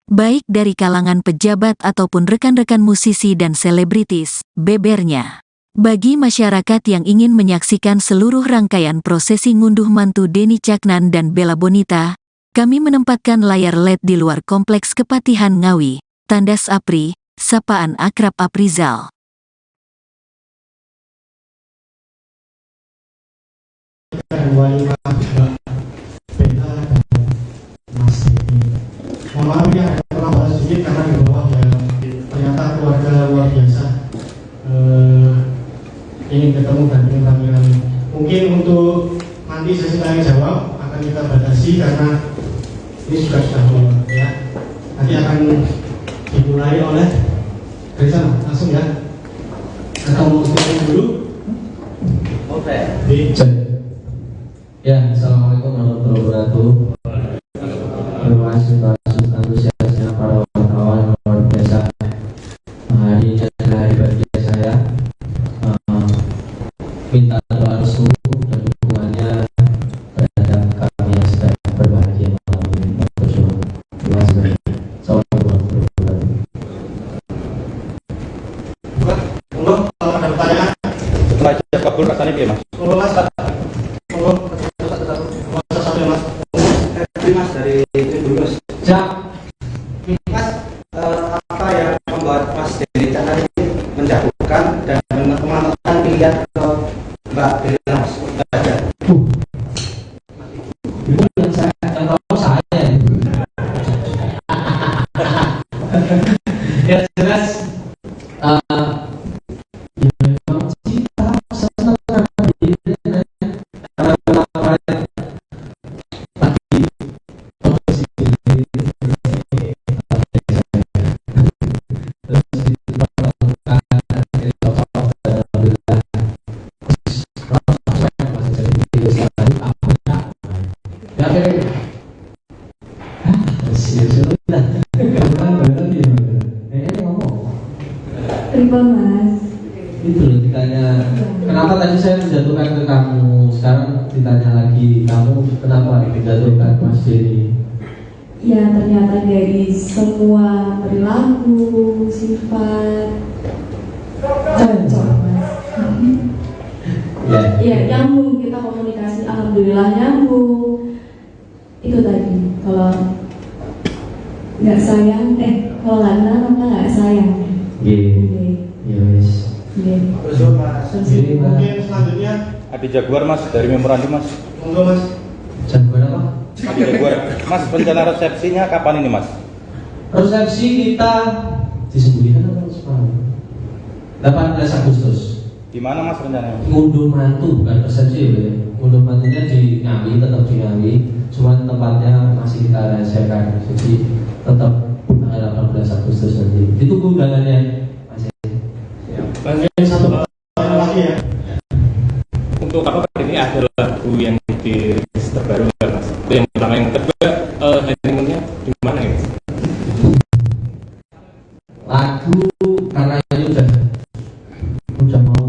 Baik dari kalangan pejabat ataupun rekan-rekan musisi dan selebritis, bebernya. Bagi masyarakat yang ingin menyaksikan seluruh rangkaian prosesi ngunduh mantu Denny Caknan dan Bella Bonita, kami menempatkan layar LED di luar kompleks Kepatihan Ngawi, tandas APRI, sapaan akrab Aprizal. Mohon maaf ya, terlambat sedikit karena di bawah ya ternyata keluarga luar biasa ingin ketemu dan ingin kami. Mungkin untuk nanti sesi tanya jawab akan kita batasi karena ini sudah malam ya. Nanti akan dimulai oleh dari sana langsung ya. Atau mau statement dulu? Oke. Ya, assalamualaikum warahmatullahi wabarakatuh. Terima kasih atas antusiasnya para wartawan luar biasa. Hari ini adalah hari bahagia saya. Minta doa restu dan dukungannya terhadap kami yang sedang berbahagia malam ini. Terima kasih. Assalamualaikum warahmatullahi wabarakatuh. Kalau ada pertanyaan, Setelah ijazah kabul rasanya gimana, Mas? Mas. Mas dari itu dulu Mas. Mas, apa yang membuat Mas Denny Caknan ini menjatuhkan dan mematokkan pilihan ke Mbak Bella Mas? Itu yang tahu saya. Ya jelas. Mas. Itu loh ditanya, kenapa tadi saya menjatuhkan ke kamu, sekarang ditanya lagi, kamu kenapa menjatuhkan Mas Denny? Ya ternyata dari semua perilaku, sifat, cocok Mas. Ya nyambung, kita komunikasi, alhamdulillah nyambung. Itu tadi, kalau nggak sayang, kalau nggak kenal maka nggak sayang. Iya, wes. Mungkin selanjutnya Adi Jaguar Mas, dari memorandum Mas. monggo Mas. Jagoan apa? Adi Jaguar. Mas, rencana resepsinya kapan ini Mas? Resepsi kita disembunyikan atau semalam? 18 Agustus. Di mana Mas rencananya? Ngunduh mantu, bukan resepsi ya. Ngunduh mantunya di Ngawi, tetap di Ngawi. Cuma tempatnya masih kita rahasiakan. Jadi tetap tanggal 18 Agustus nanti. Ditunggu undangannya. Lanjut satu lagi ya. Untuk apa ini ada lagu yang dirilis terbaru nggak Mas? Itu yang pertama, yang kedua honeymoonnya di ragu karena ini udah mau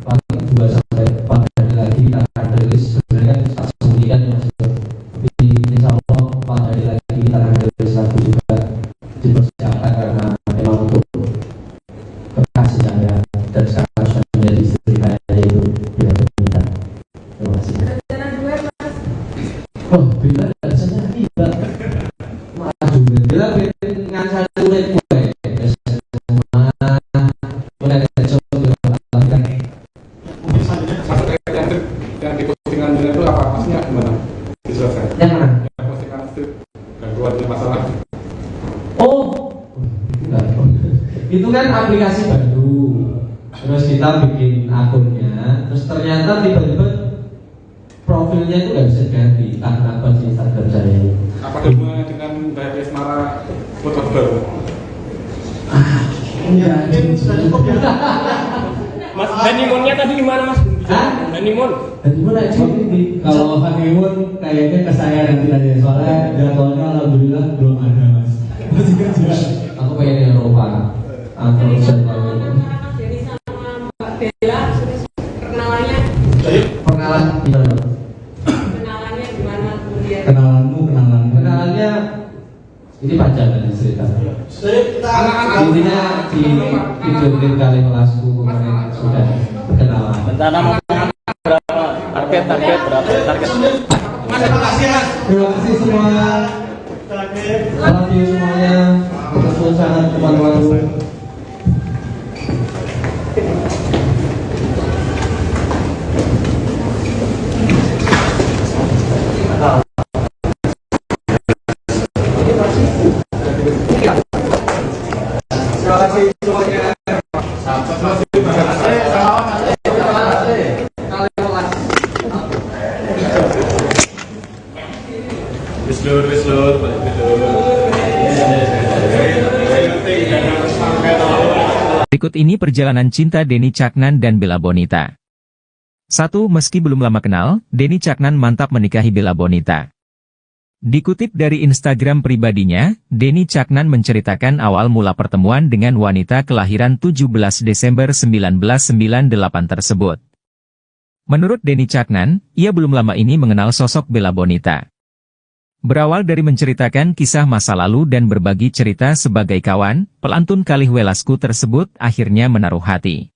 paling 2 sampai 4 hari lagi kita akan rilis. Sebenarnya kan tak sembunyikan ya Mas, tapi insya Allah 4 hari lagi kita akan rilis lagu juga, dipersiapkan karena memang untuk kekasih saya dan sekarang sudah menjadi istri saya, yaitu Bella Bonita. Terima kasih. Oh, Bella rasanya tiba. Maju Bella dengan satu red gue. Yang di postingan dulu itu apa maksudnya gimana? Dijelaskan. Yang mana? Yang postingan itu gangguan masalah. Oh, itu kan aplikasi baru. Terus kita bikin akunnya, terus ternyata tiba-tiba profilnya itu nggak bisa diganti karena akun Instagram saya ini. Apa hubungannya dengan Mbak Desmara foto baru? Ya, ini sudah cukup ya. Mas, honeymoonnya tadi di mana Mas? Hah? Honeymoon? Honeymoon aja ini. Kalau honeymoon kayaknya ke saya nanti aja, soalnya jadwalnya alhamdulillah belum ada Mas. Masih kerja. Aku pengen di Eropa. Aku urusan kalau itu. Jadi sama Mbak Bella sudah kenalannya Perkenalan gimana? kenalannya gimana kemudian Kenalannya ini panjang kan cerita. Intinya di video klip kali kelasku kemarin sudah kenalan. Rencana mau berapa? Target berapa? Target. Mas, terima kasih Mas. Terima kasih semua. Love you semuanya. Betul sangat teman-temanku. Terima kasih semuanya. Berikut ini perjalanan cinta Denny Caknan dan Bella Bonita. 1. Meski belum lama kenal, Denny Caknan mantap menikahi Bella Bonita. Dikutip dari Instagram pribadinya, Denny Caknan menceritakan awal mula pertemuan dengan wanita kelahiran 17 Desember 1998 tersebut. Menurut Denny Caknan, ia belum lama ini mengenal sosok Bella Bonita. Berawal dari menceritakan kisah masa lalu dan berbagi cerita sebagai kawan, pelantun Kalih Welasku tersebut akhirnya menaruh hati.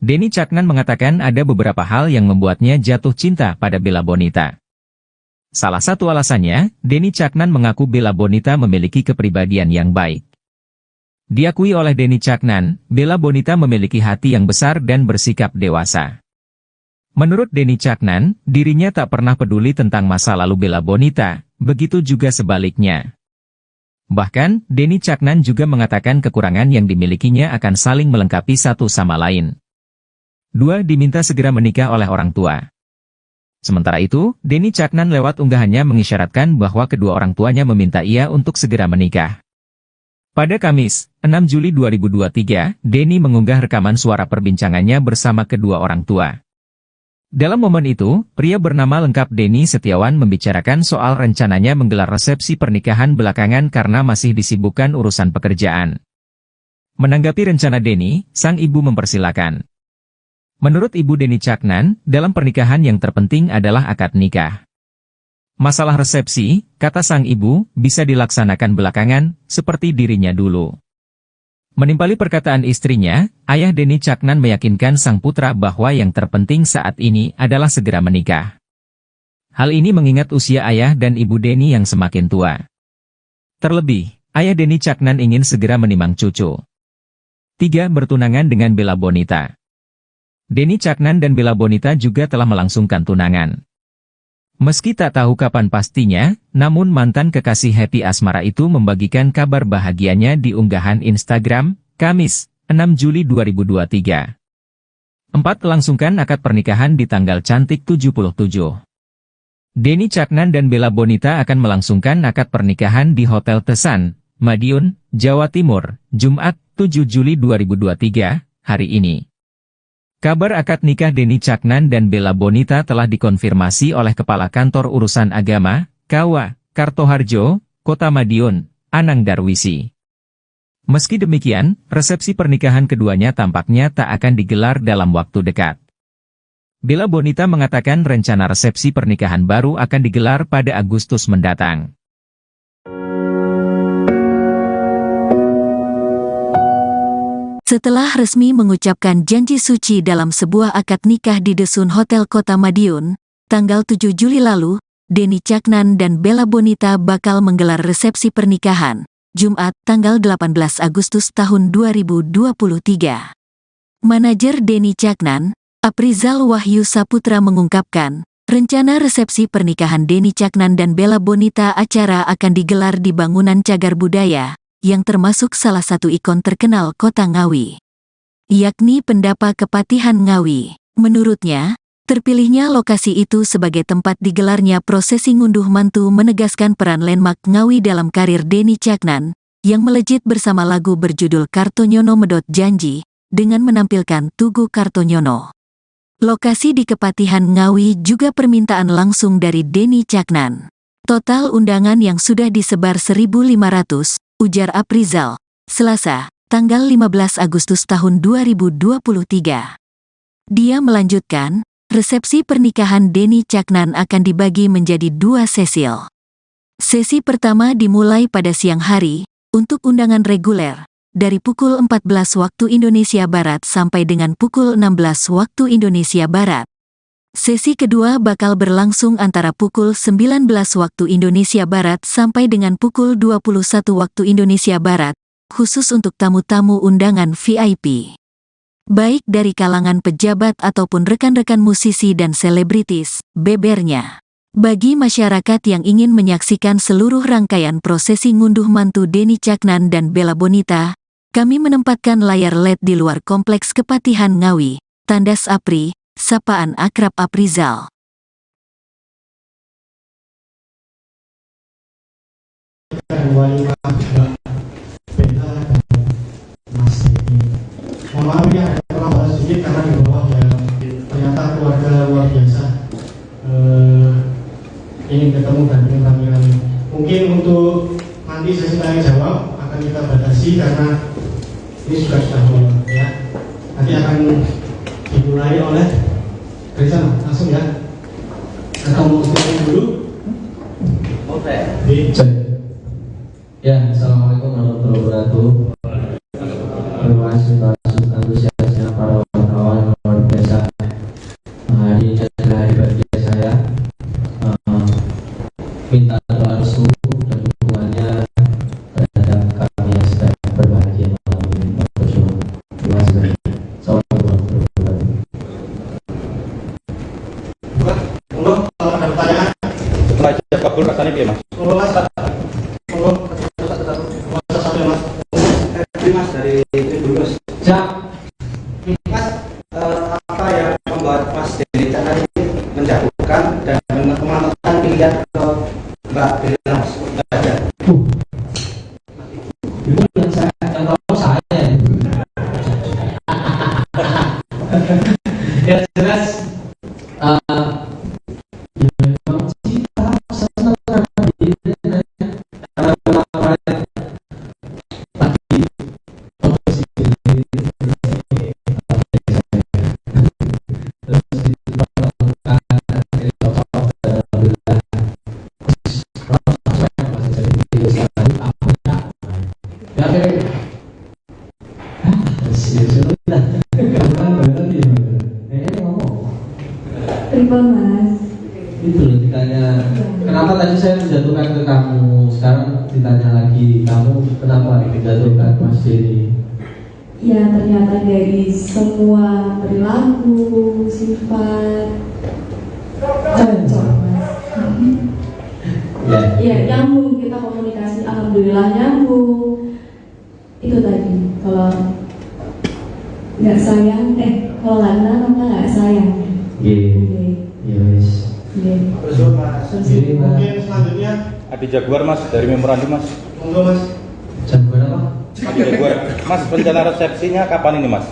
Denny Caknan mengatakan ada beberapa hal yang membuatnya jatuh cinta pada Bella Bonita. Salah satu alasannya, Denny Caknan mengaku Bella Bonita memiliki kepribadian yang baik. Diakui oleh Denny Caknan, Bella Bonita memiliki hati yang besar dan bersikap dewasa. Menurut Denny Caknan, dirinya tak pernah peduli tentang masa lalu Bella Bonita, begitu juga sebaliknya. Bahkan, Denny Caknan juga mengatakan kekurangan yang dimilikinya akan saling melengkapi satu sama lain. 2. Diminta segera menikah oleh orang tua. Sementara itu, Denny Caknan lewat unggahannya mengisyaratkan bahwa kedua orang tuanya meminta ia untuk segera menikah. Pada Kamis, 6 Juli 2023, Denny mengunggah rekaman suara perbincangannya bersama kedua orang tua. Dalam momen itu, pria bernama lengkap Denny Setiawan membicarakan soal rencananya menggelar resepsi pernikahan belakangan karena masih disibukkan urusan pekerjaan. Menanggapi rencana Denny, sang ibu mempersilakan. Menurut Ibu Denny Caknan, dalam pernikahan yang terpenting adalah akad nikah. Masalah resepsi, kata sang ibu, bisa dilaksanakan belakangan, seperti dirinya dulu. Menimpali perkataan istrinya, ayah Denny Caknan meyakinkan sang putra bahwa yang terpenting saat ini adalah segera menikah. Hal ini mengingat usia ayah dan ibu Denny yang semakin tua. Terlebih, ayah Denny Caknan ingin segera menimang cucu. 3. Bertunangan dengan Bella Bonita. Denny Caknan dan Bella Bonita juga telah melangsungkan tunangan. Meski tak tahu kapan pastinya, namun mantan kekasih Happy Asmara itu membagikan kabar bahagianya di unggahan Instagram, Kamis, 6 Juli 2023. 4. Langsungkan akad pernikahan di tanggal cantik 77. Denny Caknan dan Bella Bonita akan melangsungkan akad pernikahan di Hotel Tesan, Madiun, Jawa Timur, Jumat, 7 Juli 2023, hari ini. Kabar akad nikah Denny Caknan dan Bella Bonita telah dikonfirmasi oleh Kepala Kantor Urusan Agama, KUA, Kartoharjo, Kota Madiun, Anang Darwisi. Meski demikian, resepsi pernikahan keduanya tampaknya tak akan digelar dalam waktu dekat. Bella Bonita mengatakan rencana resepsi pernikahan baru akan digelar pada Agustus mendatang. Setelah resmi mengucapkan janji suci dalam sebuah akad nikah di Desun Hotel Kota Madiun, tanggal 7 Juli lalu, Denny Caknan dan Bella Bonita bakal menggelar resepsi pernikahan, Jumat, tanggal 18 Agustus tahun 2023. Manajer Denny Caknan, Aprizal Wahyu Saputra mengungkapkan, rencana resepsi pernikahan Denny Caknan dan Bella Bonita acara akan digelar di bangunan Cagar Budaya, yang termasuk salah satu ikon terkenal kota Ngawi, yakni Pendapa Kepatihan Ngawi. Menurutnya, terpilihnya lokasi itu sebagai tempat digelarnya prosesi ngunduh mantu menegaskan peran landmark Ngawi dalam karir Denny Caknan, yang melejit bersama lagu berjudul Kartonyono Medot Janji, dengan menampilkan Tugu Kartonyono. Lokasi di Kepatihan Ngawi juga permintaan langsung dari Denny Caknan. Total undangan yang sudah disebar 1.500, ujar Aprizal, Selasa, tanggal 15 Agustus tahun 2023. Dia melanjutkan, resepsi pernikahan Denny Caknan akan dibagi menjadi 2 sesi. Sesi pertama dimulai pada siang hari, untuk undangan reguler, dari pukul 14 waktu Indonesia Barat sampai dengan pukul 16 waktu Indonesia Barat. Sesi kedua bakal berlangsung antara pukul 19 waktu Indonesia Barat sampai dengan pukul 21 waktu Indonesia Barat, khusus untuk tamu-tamu undangan VIP. Baik dari kalangan pejabat ataupun rekan-rekan musisi dan selebritis, bebernya. Bagi masyarakat yang ingin menyaksikan seluruh rangkaian prosesi ngunduh mantu Denny Caknan dan Bella Bonita, kami menempatkan layar LED di luar kompleks Kepatihan Ngawi, tandas APRI, sapaan akrab Aprizal. Mohon maaf ya, terlambat sedikit karena di bawah ya ternyata keluarga luar biasa ingin ketemu dan ingin kami. Mungkin untuk nanti sesi tanya jawab akan kita batasi karena ini sudah malam ya. Nanti akan dimulai oleh dari sana langsung ya. Atau mau statement dulu? Oke. Ya, assalamualaikum warahmatullahi wabarakatuh. Terima kasih atas antusiasnya para wartawan yang luar biasa. Hari ini adalah hari bahagia saya. Minta doa restu dan dukungannya terhadap kami yang sedang berbahagia malam ini. Terima kasih. Assalamualaikum warahmatullahi wabarakatuh. Kalau ada pertanyaan, Setelah ijab kabul rasanya gimana, Mas? Mas dari itu dulu Mas. Mas, apa yang membuat Mas Denny Caknan ini menjatuhkan dan mematahkan pilihan ke Mbak Bella Mas? Ada. Itu yang tahu saya. Ya jelas. Mas. Itu loh ditanya, kenapa tadi saya menjatuhkan ke kamu, sekarang ditanya lagi, kamu kenapa menjatuhkan Mas Denny? Ya ternyata dari semua perilaku, sifat, cocok Mas. Ya nyambung, kita komunikasi, alhamdulillah nyambung. Itu tadi, kalau nggak sayang, kalau nggak kenal maka nggak sayang. Yes. mungkin selanjutnya Adi Jaguar Mas, dari memorandum Mas. monggo Mas. Jagoan apa? Adi Jaguar. Mas, rencana resepsinya kapan ini Mas?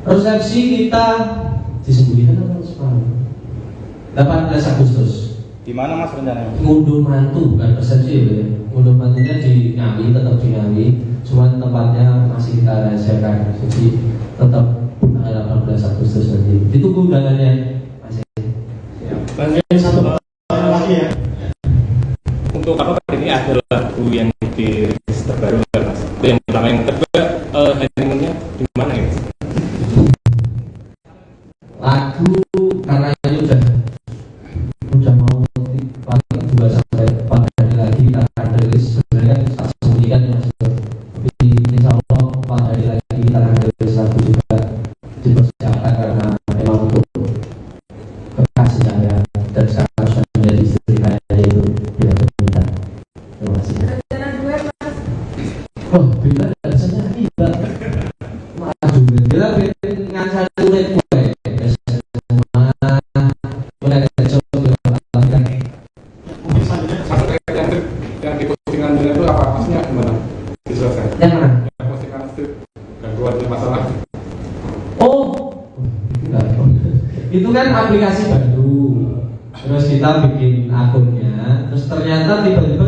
Resepsi kita disembunyikan atau sekarang? 18 Agustus. Di mana Mas rencananya? Ngunduh mantu bukan resepsi ya. Ngunduh mantunya di Ngawi, tetap di Ngawi. cuman tempatnya masih kita rahasiakan, jadi tetap tanggal 18 Agustus nanti. Ditunggu undangannya, Mas. Lanjut satu lagi ya. Untuk apa ini ada lagu yang dirilis terbaru nggak Mas? Itu yang pertama. Yang kedua, honeymoonnya di mana ini? Lagu karena ini udah mau paling 2 sampai 4 hari lagi kita akan rilis. Sebenarnya kan tak sembunyikan ya Mas, tapi insya Allah 4 hari lagi kita akan rilis lagu juga, dipersiapkan karena memang untuk kekasih saya dan sekarang sudah menjadi istri saya, yaitu Bila Bonita. Terima kasih. Rencana duet Mas. Oh, Bila rasanya tidak maju. Bila dengan satu duet gue. Yang di postingan dulu itu apa maksudnya gimana? Dijelaskan. Yang mana? Yang postingan itu gangguan masalah. Oh, itu kan aplikasi baru. Terus kita bikin akunnya, terus ternyata tiba-tiba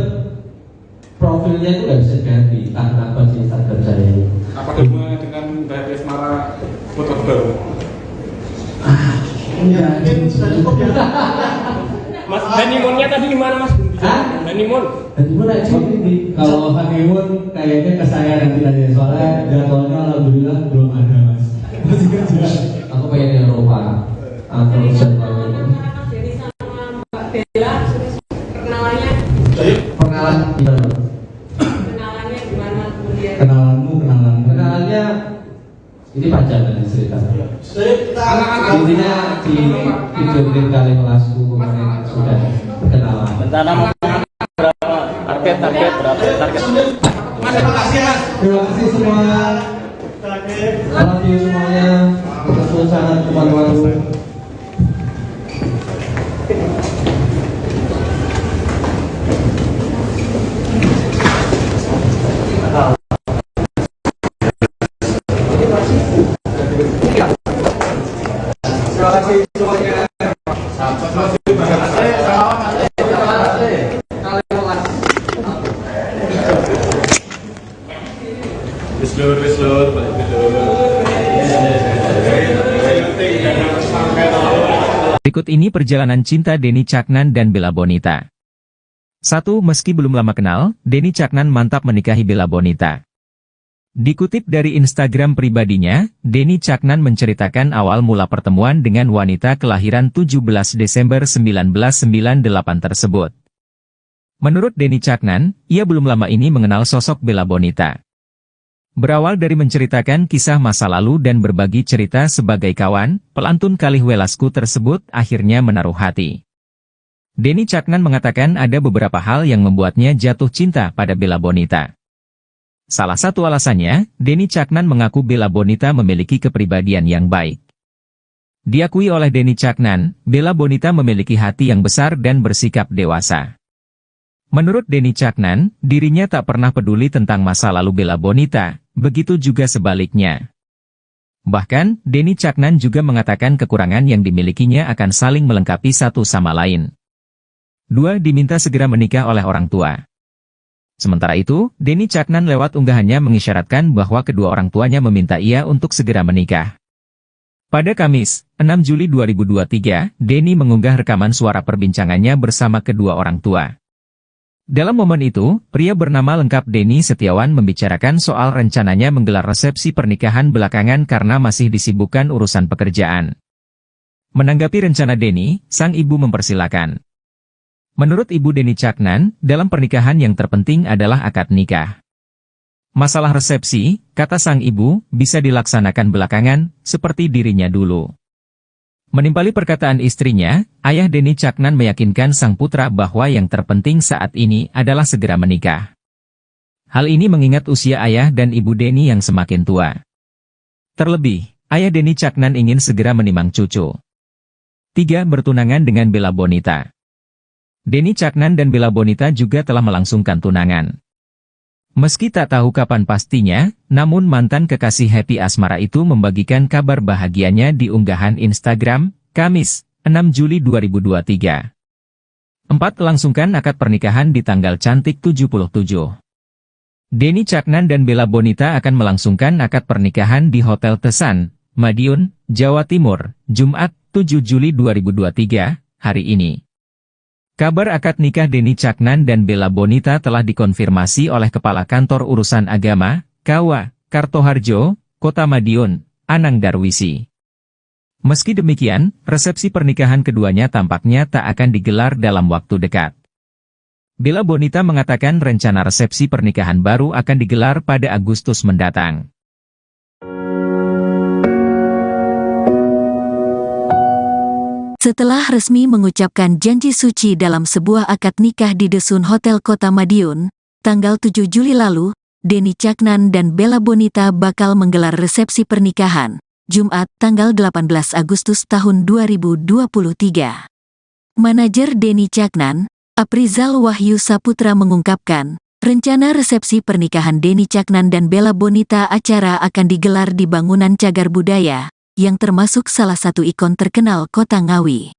profilnya itu nggak bisa diganti karena akun Instagram saya ini. Apa hubungannya dengan Mbak Asmara foto baru? Ya, mungkin sudah cukup ya. Mas, honeymoonnya tadi di mana Mas? Hah? Honeymoon? Honeymoon aja ini. Kalau honeymoon kayaknya ke saya nanti aja, soalnya jadwalnya alhamdulillah belum ada Mas. Masih kerja. Aku pengen di Eropa atau Jawa. Jadi sama Mbak Bella sudah perkenalannya Perkenalan gimana? kenalannya gimana kemudian Kenalannya ini panjang dari cerita. Intinya di video klip kali kelasku kemarin sudah kenalan. Rencana mau berapa? Target berapa? Target. Mas, terima kasih Mas. Terima kasih semua. Love you semuanya. Betul sangat kemalu-malu. Terima kasih semuanya. Berikut ini perjalanan cinta Denny Caknan dan Bella Bonita. 1. Meski belum lama kenal, Denny Caknan mantap menikahi Bella Bonita. Dikutip dari Instagram pribadinya, Denny Caknan menceritakan awal mula pertemuan dengan wanita kelahiran 17 Desember 1998 tersebut. Menurut Denny Caknan, ia belum lama ini mengenal sosok Bella Bonita. Berawal dari menceritakan kisah masa lalu dan berbagi cerita sebagai kawan, pelantun Kalih Welasku tersebut akhirnya menaruh hati. Denny Caknan mengatakan ada beberapa hal yang membuatnya jatuh cinta pada Bella Bonita. Salah satu alasannya, Denny Caknan mengaku Bella Bonita memiliki kepribadian yang baik. Diakui oleh Denny Caknan, Bella Bonita memiliki hati yang besar dan bersikap dewasa. Menurut Denny Caknan, dirinya tak pernah peduli tentang masa lalu Bella Bonita, begitu juga sebaliknya. Bahkan, Denny Caknan juga mengatakan kekurangan yang dimilikinya akan saling melengkapi satu sama lain. 2. Diminta segera menikah oleh orang tua. Sementara itu, Denny Caknan lewat unggahannya mengisyaratkan bahwa kedua orang tuanya meminta ia untuk segera menikah. Pada Kamis, 6 Juli 2023, Denny mengunggah rekaman suara perbincangannya bersama kedua orang tua. Dalam momen itu, pria bernama lengkap Denny Setiawan membicarakan soal rencananya menggelar resepsi pernikahan belakangan karena masih disibukkan urusan pekerjaan. Menanggapi rencana Denny, sang ibu mempersilakan. Menurut Ibu Denny Caknan, dalam pernikahan yang terpenting adalah akad nikah. Masalah resepsi, kata sang ibu, bisa dilaksanakan belakangan, seperti dirinya dulu. Menimpali perkataan istrinya, ayah Denny Caknan meyakinkan sang putra bahwa yang terpenting saat ini adalah segera menikah. Hal ini mengingat usia ayah dan ibu Denny yang semakin tua. Terlebih, ayah Denny Caknan ingin segera menimang cucu. 3. Bertunangan dengan Bella Bonita. Denny Caknan dan Bella Bonita juga telah melangsungkan tunangan. Meski tak tahu kapan pastinya, namun mantan kekasih Happy Asmara itu membagikan kabar bahagianya di unggahan Instagram, Kamis, 6 Juli 2023. 4. Langsungkan akad pernikahan di tanggal cantik 77. Denny Caknan dan Bella Bonita akan melangsungkan akad pernikahan di Hotel Tesan, Madiun, Jawa Timur, Jumat 7 Juli 2023, hari ini. Kabar akad nikah Denny Caknan dan Bella Bonita telah dikonfirmasi oleh Kepala Kantor Urusan Agama, KUA, Kartoharjo, Kota Madiun, Anang Darwisi. Meski demikian, resepsi pernikahan keduanya tampaknya tak akan digelar dalam waktu dekat. Bella Bonita mengatakan rencana resepsi pernikahan baru akan digelar pada Agustus mendatang. Setelah resmi mengucapkan janji suci dalam sebuah akad nikah di Desun Hotel Kota Madiun, tanggal 7 Juli lalu, Denny Caknan dan Bella Bonita bakal menggelar resepsi pernikahan, Jumat tanggal 18 Agustus tahun 2023. Manajer Denny Caknan, Aprizal Wahyu Saputra mengungkapkan, rencana resepsi pernikahan Denny Caknan dan Bella Bonita acara akan digelar di bangunan cagar budaya, yang termasuk salah satu ikon terkenal kota Ngawi,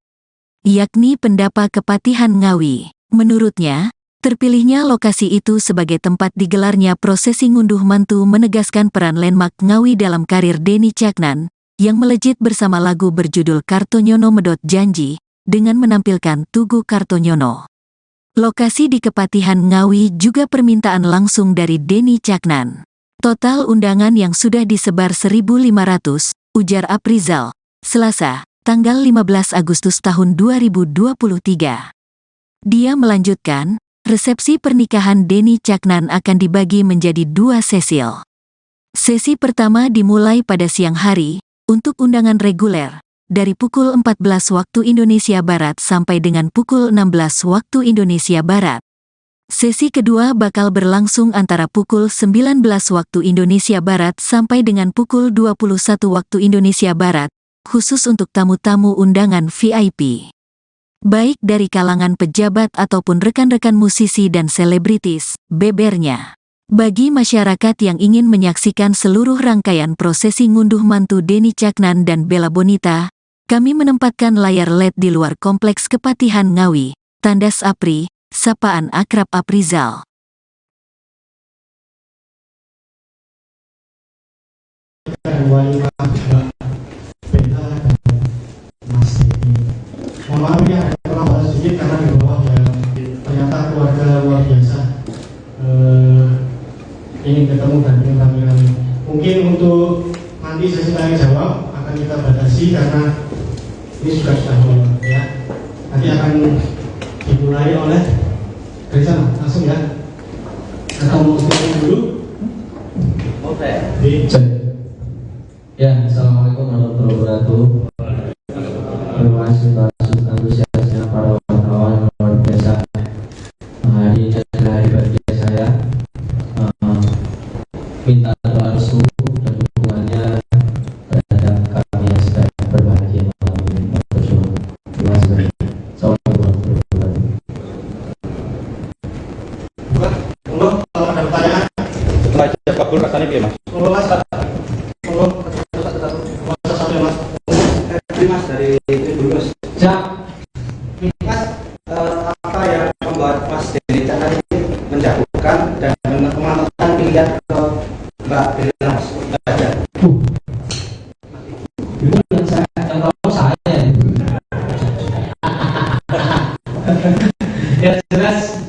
yakni Pendapa Kepatihan Ngawi. Menurutnya, terpilihnya lokasi itu sebagai tempat digelarnya prosesi ngunduh mantu menegaskan peran landmark Ngawi dalam karir Denny Caknan, yang melejit bersama lagu berjudul Kartonyono Medot Janji, dengan menampilkan Tugu Kartonyono. Lokasi di Kepatihan Ngawi juga permintaan langsung dari Denny Caknan. Total undangan yang sudah disebar 1.500, ujar Aprizal, Selasa, tanggal 15 Agustus tahun 2023. Dia melanjutkan, resepsi pernikahan Denny Caknan akan dibagi menjadi 2 sesi. Sesi pertama dimulai pada siang hari, untuk undangan reguler, dari pukul 14 waktu Indonesia Barat sampai dengan pukul 16 waktu Indonesia Barat. Sesi kedua bakal berlangsung antara pukul 19 waktu Indonesia Barat sampai dengan pukul 21 waktu Indonesia Barat, khusus untuk tamu-tamu undangan VIP. Baik dari kalangan pejabat ataupun rekan-rekan musisi dan selebritis, bebernya. Bagi masyarakat yang ingin menyaksikan seluruh rangkaian prosesi ngunduh mantu Denny Caknan dan Bella Bonita, kami menempatkan layar LED di luar kompleks Kepatihan Ngawi, tandas Apri, sapaan akrab Aprizal. Mohon maaf ya, terlambat sedikit karena di bawah ya, ternyata keluarga luar biasa ingin ketemu dan ingin kami. Mungkin untuk nanti sesi tanya jawab akan kita batasi karena ini sudah malam ya. Nanti akan dimulai oleh dari sana langsung ya. Atau mau statement dulu? Oke. Ya, assalamualaikum warahmatullahi wabarakatuh. Terima kasih atas antusiasnya para wartawan yang luar biasa. Hari ini adalah hari bahagia saya. Minta doa restu dan dukungannya terhadap kami yang sedang berbahagia malam ini. Terima kasih. Assalamualaikum warahmatullahi wabarakatuh. Monggo kalau ada pertanyaan. Baca kabul rasanya gimana, Mas? Monggo Mas. Monggo. Mas. Mas dari itu dulu Mas. Mas, apa yang membuat Mas Denny Caknan ini menjatuhkan dan mematokkan pilihan ke Mbak Bella Mas? Itu yang tahu saya. Ya jelas.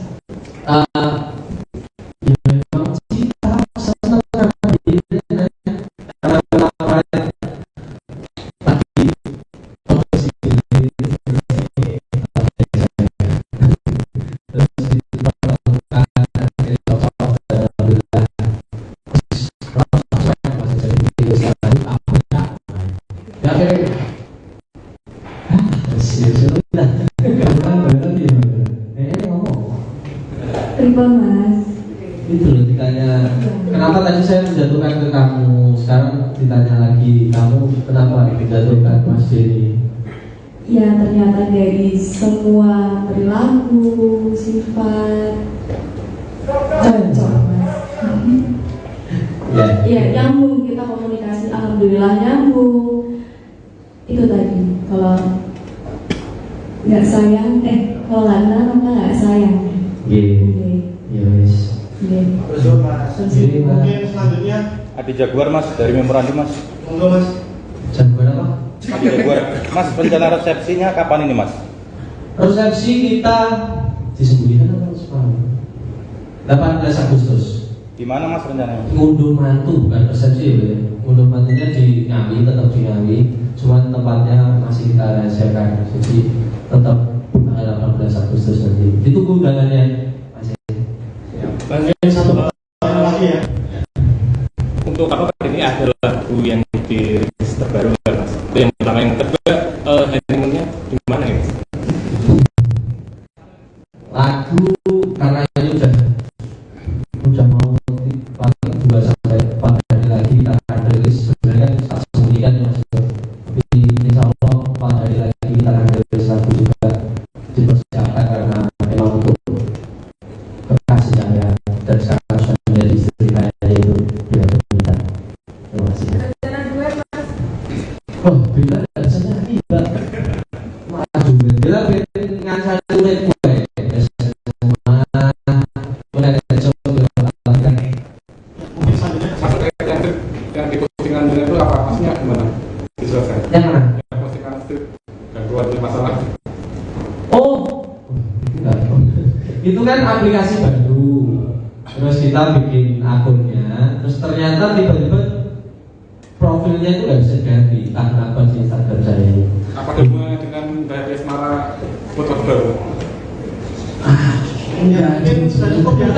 Mas. Itu loh ditanya, kenapa tadi saya menjatuhkan ke kamu, sekarang ditanya lagi, kamu kenapa menjatuhkan Mas Denny? Ya ternyata dari semua perilaku, sifat, cocok Mas. Ya nyambung, kita komunikasi, alhamdulillah nyambung. Itu tadi, kalau nggak sayang, kalau nggak kenal maka nggak sayang. Iya, yes. Terus Mas, mungkin selanjutnya Adi Jaguar mas, dari memorandum mas. monggo mas. Jagoan apa? Adi Jaguar. Mas, rencana resepsinya kapan ini mas? Resepsi kita disembunyikan atau sekarang? 18 Agustus. Di mana mas rencananya? Ngunduh mantu, bukan resepsi ya. Ngunduh mantunya di Ngawi, tetap di Ngawi. Cuma tempatnya masih kita rahasiakan. Jadi tetap tanggal 18 Agustus nanti. Ditunggu undangannya. Masih. Mungkin satu lagi ya. Untuk apa ini ada lagu yang dirilis terbaru nggak mas? Itu yang pertama, yang kedua honeymoonnya di mana ini? Lagu karena ini udah mau paling 2 sampai 4 hari lagi kita akan rilis. Sebenarnya kan tak sembunyikan ya mas. Tapi insya Allah 4 hari lagi kita akan rilis lagu juga dipersiapkan karena memang untuk kekasih saya dan sekarang sudah menjadi istri saya itu Bella Bonita. Terima kasih. Rencana duet mas. Oh Bella tidak bisa nyanyi mbak. Maju Bella dengan satu gue. Yang di postingan dulu itu apa? Maksudnya gimana? Dijelaskan. Yang mana? Yang postingan itu yang keluar di masalah. Oh, itu kan aplikasi baru. Terus kita bikin akunnya, terus ternyata tiba-tiba profilnya itu nggak bisa ganti. Entah kenapa di Instagram saya ini. Apa hubungannya dengan Dari Asmara foto baru? Ya, mungkin sudah cukup ya.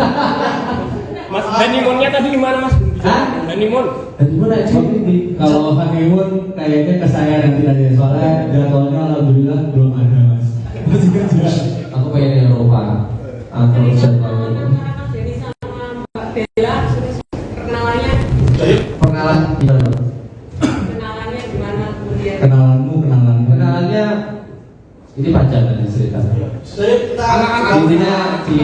Mas, honeymoonnya tadi di mana mas? Hah? Honeymoon? Honeymoon aja ini. Kalau honeymoon kayaknya ke saya nanti aja, soalnya jadwalnya alhamdulillah belum ada mas. Masih kerja. Aku pengen di Eropa atau Nusantara. Mas Denny sama Mbak Bella sudah perkenalannya. Pengenalan gimana? Kenalannya gimana kemudian? Kenalannya ini panjang tadi ceritanya. Intinya di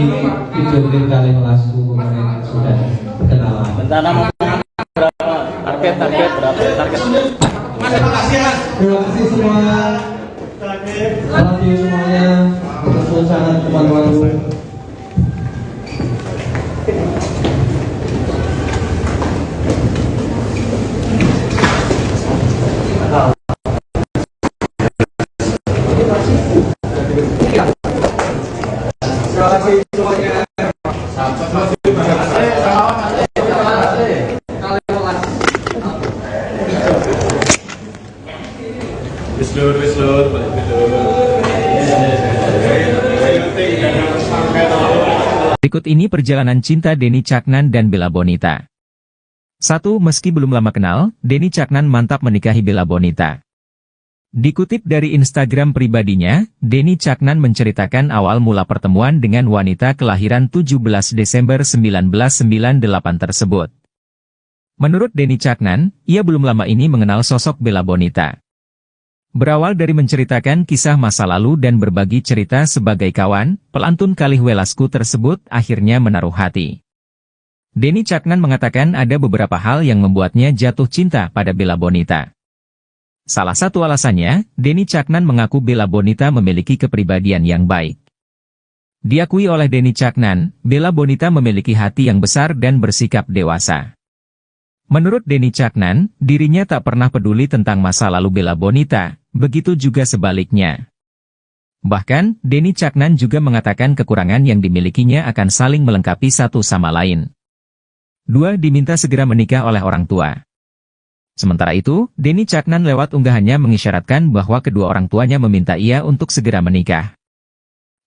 video klip kali kelasku kemarin sudah kenalan. Rencana mau berapa? Target berapa? Target. Mas, terima kasih mas. Terima kasih semua. Love you semuanya. Betul sangat teman-teman. Terima kasih semuanya. Wislur, Berikut ini perjalanan cinta Denny Caknan dan Bella Bonita. 1. Meski belum lama kenal, Denny Caknan mantap menikahi Bella Bonita. Dikutip dari Instagram pribadinya, Denny Caknan menceritakan awal mula pertemuan dengan wanita kelahiran 17 Desember 1998 tersebut. Menurut Denny Caknan, ia belum lama ini mengenal sosok Bella Bonita. Berawal dari menceritakan kisah masa lalu dan berbagi cerita sebagai kawan, pelantun Kalih Welasku tersebut akhirnya menaruh hati. Denny Caknan mengatakan ada beberapa hal yang membuatnya jatuh cinta pada Bella Bonita. Salah satu alasannya, Denny Caknan mengaku Bella Bonita memiliki kepribadian yang baik. Diakui oleh Denny Caknan, Bella Bonita memiliki hati yang besar dan bersikap dewasa. Menurut Denny Caknan, dirinya tak pernah peduli tentang masa lalu Bella Bonita, begitu juga sebaliknya. Bahkan, Denny Caknan juga mengatakan kekurangan yang dimilikinya akan saling melengkapi satu sama lain. 2. Diminta segera menikah oleh orang tua. Sementara itu, Denny Caknan lewat unggahannya mengisyaratkan bahwa kedua orang tuanya meminta ia untuk segera menikah.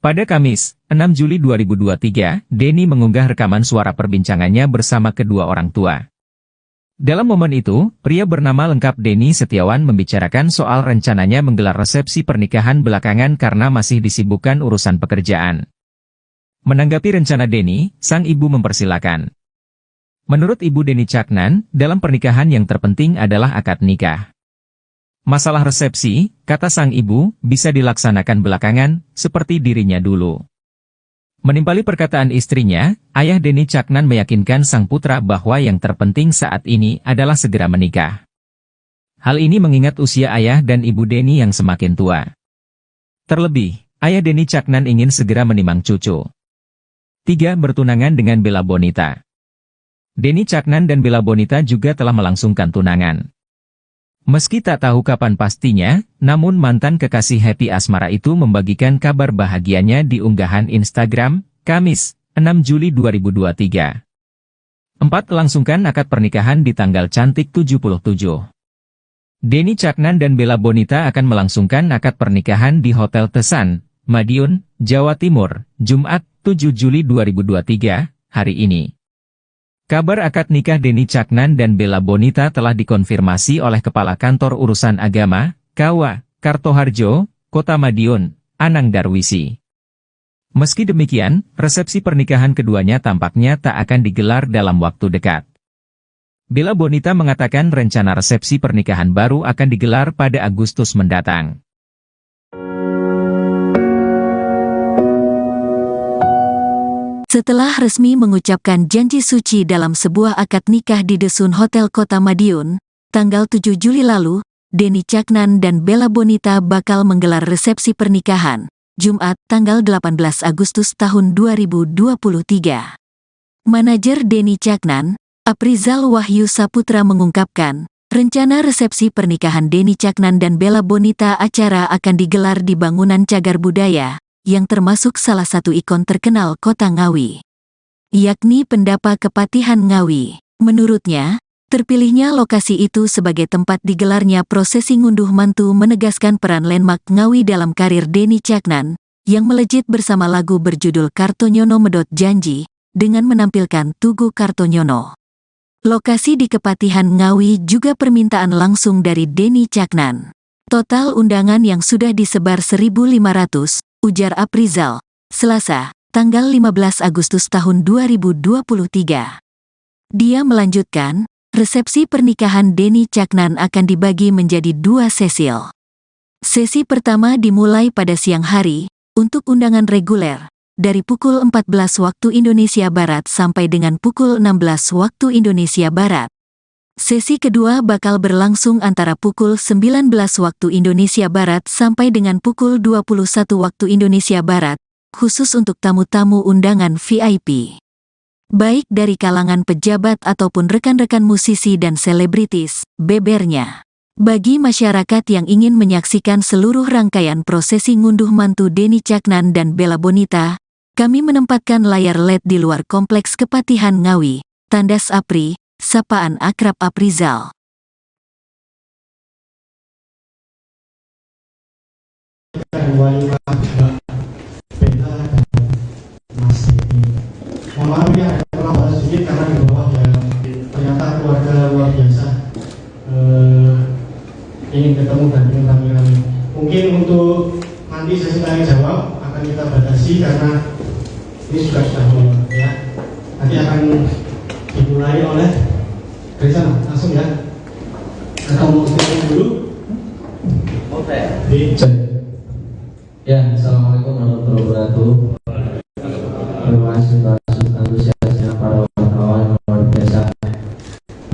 Pada Kamis, 6 Juli 2023, Denny mengunggah rekaman suara perbincangannya bersama kedua orang tua. Dalam momen itu, pria bernama lengkap Denny Setiawan membicarakan soal rencananya menggelar resepsi pernikahan belakangan karena masih disibukkan urusan pekerjaan. Menanggapi rencana Denny, sang ibu mempersilakan. Menurut Ibu Denny Caknan, dalam pernikahan yang terpenting adalah akad nikah. Masalah resepsi, kata sang ibu, bisa dilaksanakan belakangan, seperti dirinya dulu. Menimpali perkataan istrinya, ayah Denny Caknan meyakinkan sang putra bahwa yang terpenting saat ini adalah segera menikah. Hal ini mengingat usia ayah dan ibu Denny yang semakin tua. Terlebih, ayah Denny Caknan ingin segera menimang cucu. 3. Bertunangan dengan Bella Bonita. Denny Caknan dan Bella Bonita juga telah melangsungkan tunangan. Meski tak tahu kapan pastinya, namun mantan kekasih Happy Asmara itu membagikan kabar bahagianya di unggahan Instagram, Kamis, 6 Juli 2023. 4 langsungkan akad pernikahan di tanggal cantik 77. Denny Caknan dan Bella Bonita akan melangsungkan akad pernikahan di Hotel Tesan, Madiun, Jawa Timur, Jumat, 7 Juli 2023, hari ini. Kabar akad nikah Denny Caknan dan Bella Bonita telah dikonfirmasi oleh Kepala Kantor Urusan Agama, KUA, Kartoharjo, Kota Madiun, Anang Darwisi. Meski demikian, resepsi pernikahan keduanya tampaknya tak akan digelar dalam waktu dekat. Bella Bonita mengatakan rencana resepsi pernikahan baru akan digelar pada Agustus mendatang. Setelah resmi mengucapkan janji suci dalam sebuah akad nikah di Desun Hotel Kota Madiun, tanggal 7 Juli lalu, Denny Caknan dan Bella Bonita bakal menggelar resepsi pernikahan, Jumat, tanggal 18 Agustus tahun 2023. Manajer Denny Caknan, Aprizal Wahyu Saputra mengungkapkan, rencana resepsi pernikahan Denny Caknan dan Bella Bonita acara akan digelar di bangunan Cagar Budaya, yang termasuk salah satu ikon terkenal kota Ngawi, yakni Pendapa Kepatihan Ngawi. Menurutnya, terpilihnya lokasi itu sebagai tempat digelarnya prosesi ngunduh mantu menegaskan peran landmark Ngawi dalam karir Denny Caknan, yang melejit bersama lagu berjudul Kartonyono Medot Janji, dengan menampilkan Tugu Kartonyono. Lokasi di Kepatihan Ngawi juga permintaan langsung dari Denny Caknan. Total undangan yang sudah disebar 1.500, ujar Aprizal, Selasa, tanggal 15 Agustus tahun 2023. Dia melanjutkan, resepsi pernikahan Denny Caknan akan dibagi menjadi 2 sesi. Sesi pertama dimulai pada siang hari, untuk undangan reguler, dari pukul 14 waktu Indonesia Barat sampai dengan pukul 16 waktu Indonesia Barat. Sesi kedua bakal berlangsung antara pukul 19 waktu Indonesia Barat sampai dengan pukul 21 waktu Indonesia Barat, khusus untuk tamu-tamu undangan VIP. Baik dari kalangan pejabat ataupun rekan-rekan musisi dan selebritis, bebernya. Bagi masyarakat yang ingin menyaksikan seluruh rangkaian prosesi ngunduh mantu Denny Caknan dan Bella Bonita, kami menempatkan layar LED di luar kompleks Kepatihan Ngawi, tandas APRI, sapaan akrab Aprizal. Mohon maaf ya, kalau sedikit karena di bawah ya ternyata keluarga luar biasa ingin ketemu dan ingin kami. Mungkin untuk nanti sesi tanya jawab akan kita batasi karena ini sudah malam ya. Nanti akan dimulai oleh dari sana langsung ya. Atau mau statement dulu? Oke. Ya, assalamualaikum warahmatullahi wabarakatuh. Terima kasih atas antusiasnya para wartawan luar biasa.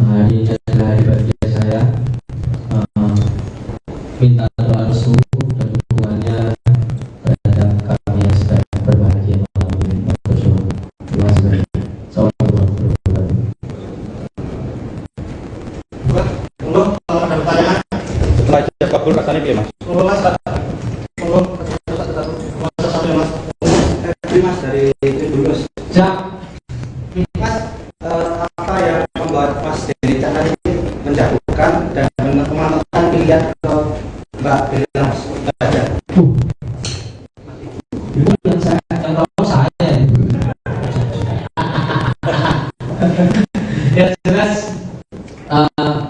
Hari ini adalah hari bahagia saya. Minta doa restu dan dukungannya terhadap kami yang sedang berbahagia malam ini. Terima kasih. Assalamualaikum warahmatullahi wabarakatuh. Monggo, kalau ada pertanyaan. Setelah ijab kabul rasanya gimana, Mas? Monggo Mas. Monggo. Mas dari dulu Mas. Mas, apa yang membuat Mas Denny Caknan ini menjatuhkan dan mematokkan pilihan ke Mbak Bella Mas? Aja. Itu yang saya tahu saya. Ya jelas. Mas.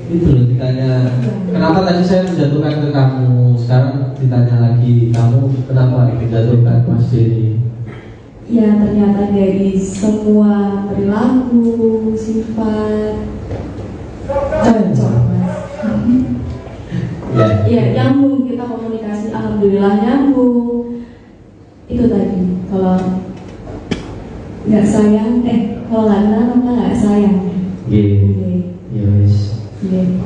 Itu loh ditanya, kenapa tadi saya menjatuhkan ke kamu, sekarang ditanya lagi, kamu kenapa menjatuhkan Mas Denny? ya ternyata dari semua perilaku, sifat cocok mas. Ya nyambung, kita komunikasi alhamdulillah nyambung. Itu tadi kalau nggak sayang, kalau nggak kenal maka nggak sayang. Yes. Mungkin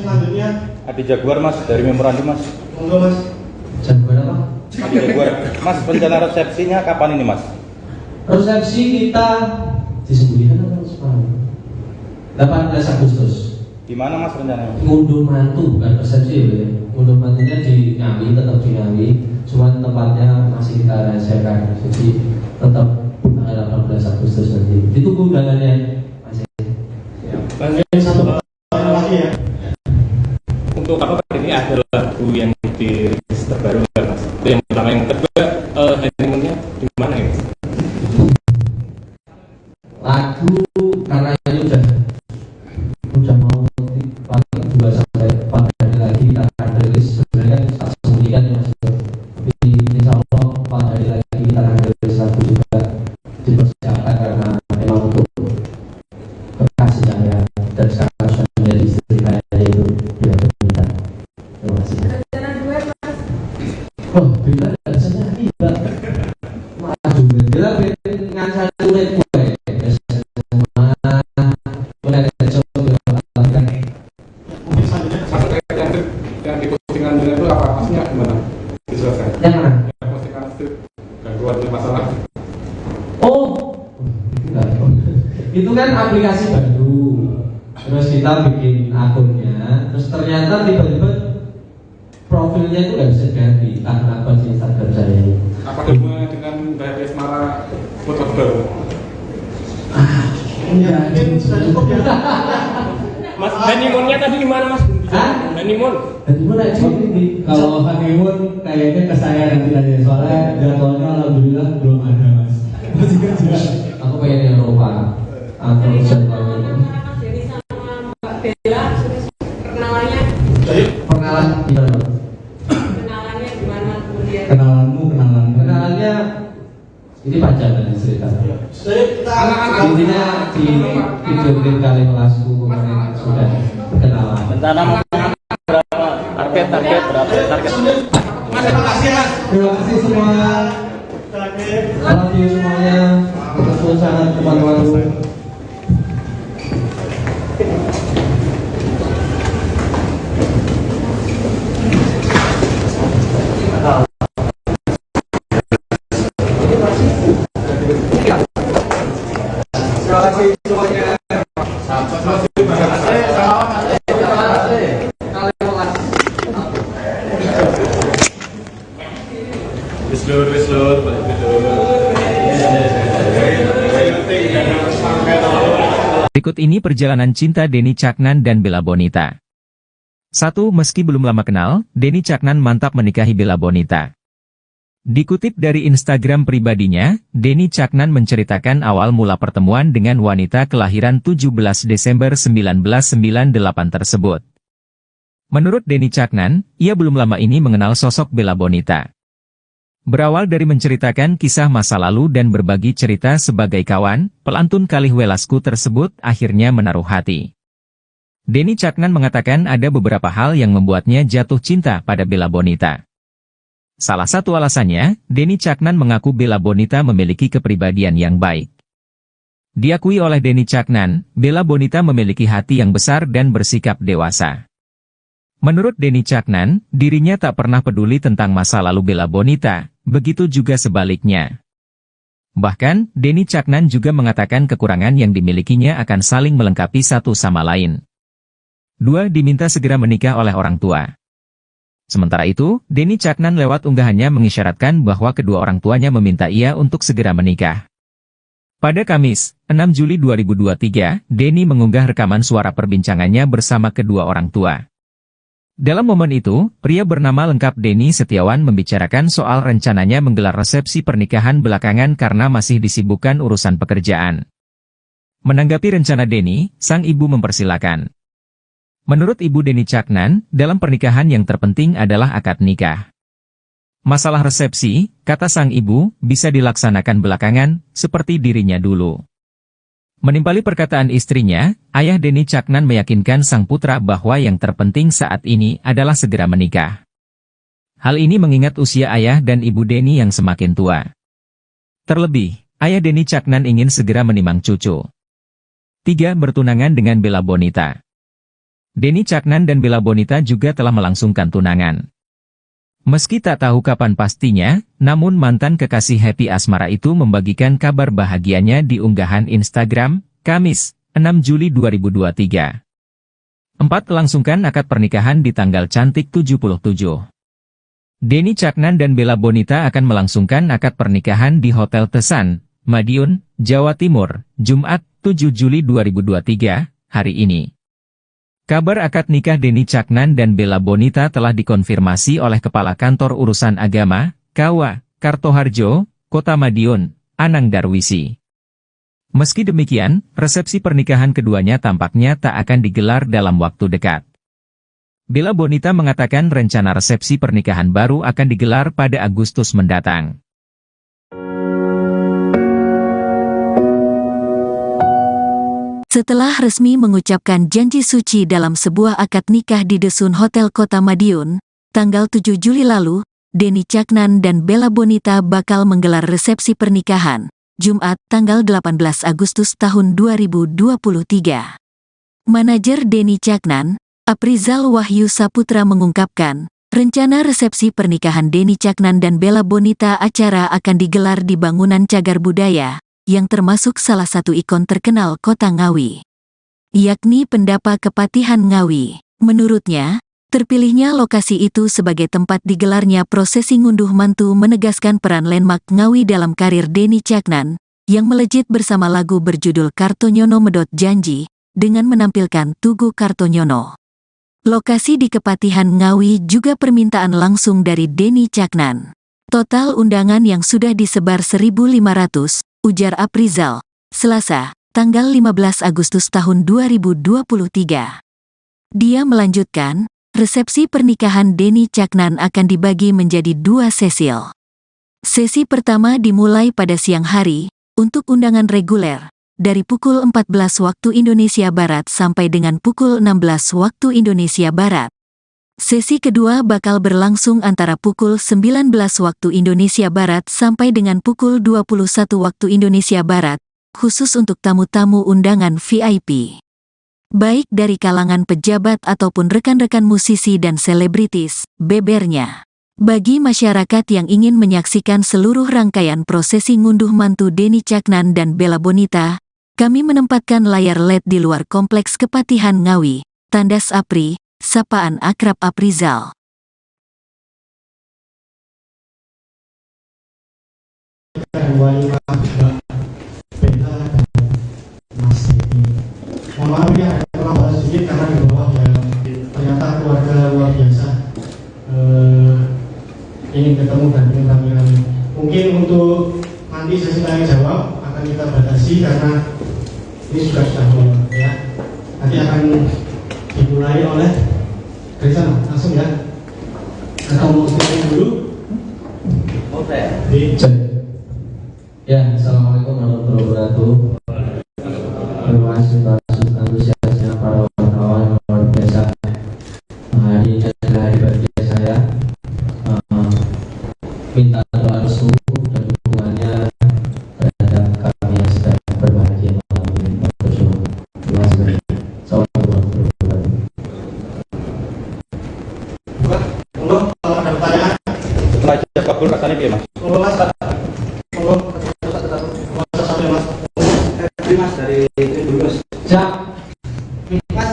selanjutnya Adi Jaguar mas dari memorandum mas. monggo mas. Jagoan apa? Adi Jaguar. Mas, rencana resepsinya kapan ini mas? Resepsi kita disembunyikan atau sekarang? 18 Agustus. Di mana mas rencananya? Ngunduh mantu, bukan resepsi ya. Ngunduh mantunya di Ngawi, tetap di Ngawi. Cuma tempatnya masih kita rahasiakan. Jadi tetap tanggal 18 Agustus nanti. Ditunggu undangannya. Lanjut satu lagi ya. Untuk apa ini ada lagu yang dirilis terbaru nggak mas? Itu yang pertama. Yang kedua, honeymoonnya di mana ya? Lagu karena ini udah mau paling 2 sampai 4 hari lagi kita akan rilis. Sebenarnya tak sembunyikan ya mas. Tapi insya Allah 4 hari lagi kita akan rilis lagu juga, dipersiapkan karena memang untuk kekasih saya dan sekarang sudah menjadi istri saya itu Bella Bonita. Terima kasih. Rencana duet mas? Oh, Bella nggak bisa nyanyi mbak. Maju Bella dengan satu duet gue. Yang di postingan itu apa maksudnya gimana? Dijelaskan. Yang mana? Yang postingan itu gangguan masalah. Itu kan aplikasi baru. Terus kita bikin akunnya, terus ternyata tiba-tiba profilnya itu nggak bisa ganti karena akun Instagram saya ini. Apa hubungannya dengan Mbak Desmara foto baru? Ya, mungkin sudah cukup ya. Mas, honeymoonnya tadi di mana mas? Honeymoon? Honeymoon aja ini. Kalau honeymoon kayaknya ke saya nanti tadi, soalnya jadwalnya alhamdulillah belum ada mas. Masih kerja. Aku pengen di Eropa. Aku jadwalnya. Jadi sama Mbak Bella sudah perkenalannya? Perkenalan gimana? Kenalannya gimana kemudian? Kenalannya ini panjang dari cerita. Intinya di video klip kali kelasku kemarin sudah kenalan. Rencana mau berapa? Target berapa? Target. Terima kasih semua. Love you semuanya. Betul sangat teman-teman. Terima kasih semuanya. Berikut ini perjalanan cinta Denny Caknan dan Bella Bonita. 1. Meski belum lama kenal, Denny Caknan mantap menikahi Bella Bonita. Dikutip dari Instagram pribadinya, Denny Caknan menceritakan awal mula pertemuan dengan wanita kelahiran 17 Desember 1998 tersebut. Menurut Denny Caknan, ia belum lama ini mengenal sosok Bella Bonita. Berawal dari menceritakan kisah masa lalu dan berbagi cerita sebagai kawan, pelantun Kalih Welasku tersebut akhirnya menaruh hati. Denny Caknan mengatakan ada beberapa hal yang membuatnya jatuh cinta pada Bella Bonita. Salah satu alasannya, Denny Caknan mengaku Bella Bonita memiliki kepribadian yang baik. Diakui oleh Denny Caknan, Bella Bonita memiliki hati yang besar dan bersikap dewasa. Menurut Denny Caknan, dirinya tak pernah peduli tentang masa lalu Bella Bonita, begitu juga sebaliknya. Bahkan, Denny Caknan juga mengatakan kekurangan yang dimilikinya akan saling melengkapi satu sama lain. 2. Diminta segera menikah oleh orang tua. Sementara itu, Denny Caknan lewat unggahannya mengisyaratkan bahwa kedua orang tuanya meminta ia untuk segera menikah. Pada Kamis, 6 Juli 2023, Denny mengunggah rekaman suara perbincangannya bersama kedua orang tua. Dalam momen itu, pria bernama lengkap Denny Setiawan membicarakan soal rencananya menggelar resepsi pernikahan belakangan karena masih disibukkan urusan pekerjaan. Menanggapi rencana Denny, sang ibu mempersilakan. Menurut Ibu Denny Caknan, dalam pernikahan yang terpenting adalah akad nikah. Masalah resepsi, kata sang ibu, bisa dilaksanakan belakangan, seperti dirinya dulu. Menimpali perkataan istrinya, ayah Denny Caknan meyakinkan sang putra bahwa yang terpenting saat ini adalah segera menikah. Hal ini mengingat usia ayah dan ibu Denny yang semakin tua. Terlebih, ayah Denny Caknan ingin segera menimang cucu. 3. Bertunangan dengan Bella Bonita. Denny Caknan dan Bella Bonita juga telah melangsungkan tunangan. Meski tak tahu kapan pastinya, namun mantan kekasih Happy Asmara itu membagikan kabar bahagianya di unggahan Instagram, Kamis, 6 Juli 2023. 4. Langsungkan akad pernikahan di tanggal cantik 77. Denny Caknan dan Bella Bonita akan melangsungkan akad pernikahan di Hotel Tesan, Madiun, Jawa Timur, Jumat, 7 Juli 2023, hari ini. Kabar akad nikah Denny Caknan dan Bella Bonita telah dikonfirmasi oleh Kepala Kantor Urusan Agama, KUA, Kartoharjo, Kota Madiun, Anang Darwisi. Meski demikian, resepsi pernikahan keduanya tampaknya tak akan digelar dalam waktu dekat. Bella Bonita mengatakan rencana resepsi pernikahan baru akan digelar pada Agustus mendatang. Setelah resmi mengucapkan janji suci dalam sebuah akad nikah di Desun Hotel Kota Madiun, tanggal 7 Juli lalu, Denny Caknan dan Bella Bonita bakal menggelar resepsi pernikahan, Jumat tanggal 18 Agustus tahun 2023. Manajer Denny Caknan, Aprizal Wahyu Saputra mengungkapkan, rencana resepsi pernikahan Denny Caknan dan Bella Bonita acara akan digelar di bangunan Cagar Budaya, yang termasuk salah satu ikon terkenal kota Ngawi, yakni Pendapa Kepatihan Ngawi. Menurutnya, terpilihnya lokasi itu sebagai tempat digelarnya prosesi ngunduh mantu menegaskan peran landmark Ngawi dalam karir Denny Caknan, yang melejit bersama lagu berjudul Kartonyono Medot Janji, dengan menampilkan Tugu Kartonyono. Lokasi di Kepatihan Ngawi juga permintaan langsung dari Denny Caknan. Total undangan yang sudah disebar 1.500, ujar Aprizal, Selasa, tanggal 15 Agustus tahun 2023. Dia melanjutkan, resepsi pernikahan Denny Caknan akan dibagi menjadi 2 sesi. Sesi pertama dimulai pada siang hari, untuk undangan reguler, dari pukul 14 waktu Indonesia Barat sampai dengan pukul 16 waktu Indonesia Barat. Sesi kedua bakal berlangsung antara pukul 19 waktu Indonesia Barat sampai dengan pukul 21 waktu Indonesia Barat, khusus untuk tamu-tamu undangan VIP. Baik dari kalangan pejabat ataupun rekan-rekan musisi dan selebritis, bebernya. Bagi masyarakat yang ingin menyaksikan seluruh rangkaian prosesi ngunduh mantu Denny Caknan dan Bella Bonita, kami menempatkan layar LED di luar kompleks Kepatihan Ngawi, tandas APRI, sapaan akrab Aprizal. Wali Mbak Bella dan Mas Denny. Mohon maaf ya, terlambat sedikit karena di bawah ya ternyata keluarga luar biasa ingin ketemu dan ingin kami. Mungkin untuk nanti sesi tanya jawab akan kita batasi karena ini sudah malam ya. Nanti akan dimulai oleh dari sana langsung ya. Atau mau kita dulu? Oke. Ya, assalamualaikum warahmatullahi wabarakatuh. Terima kasih atas antusiasnya para wartawan yang luar biasa. Hari ini adalah hari bahagia saya. Minta doa restu dan dukungannya terhadap kami yang sedang berbahagia malam ini. Terima kasih. Assalamualaikum warahmatullahi wabarakatuh. Monggo kalau ada pertanyaan. Setelah ijazah kabul rasanya gimana, Mas? Monggo Mas. Monggo. Mas dari dulu Mas. Mas,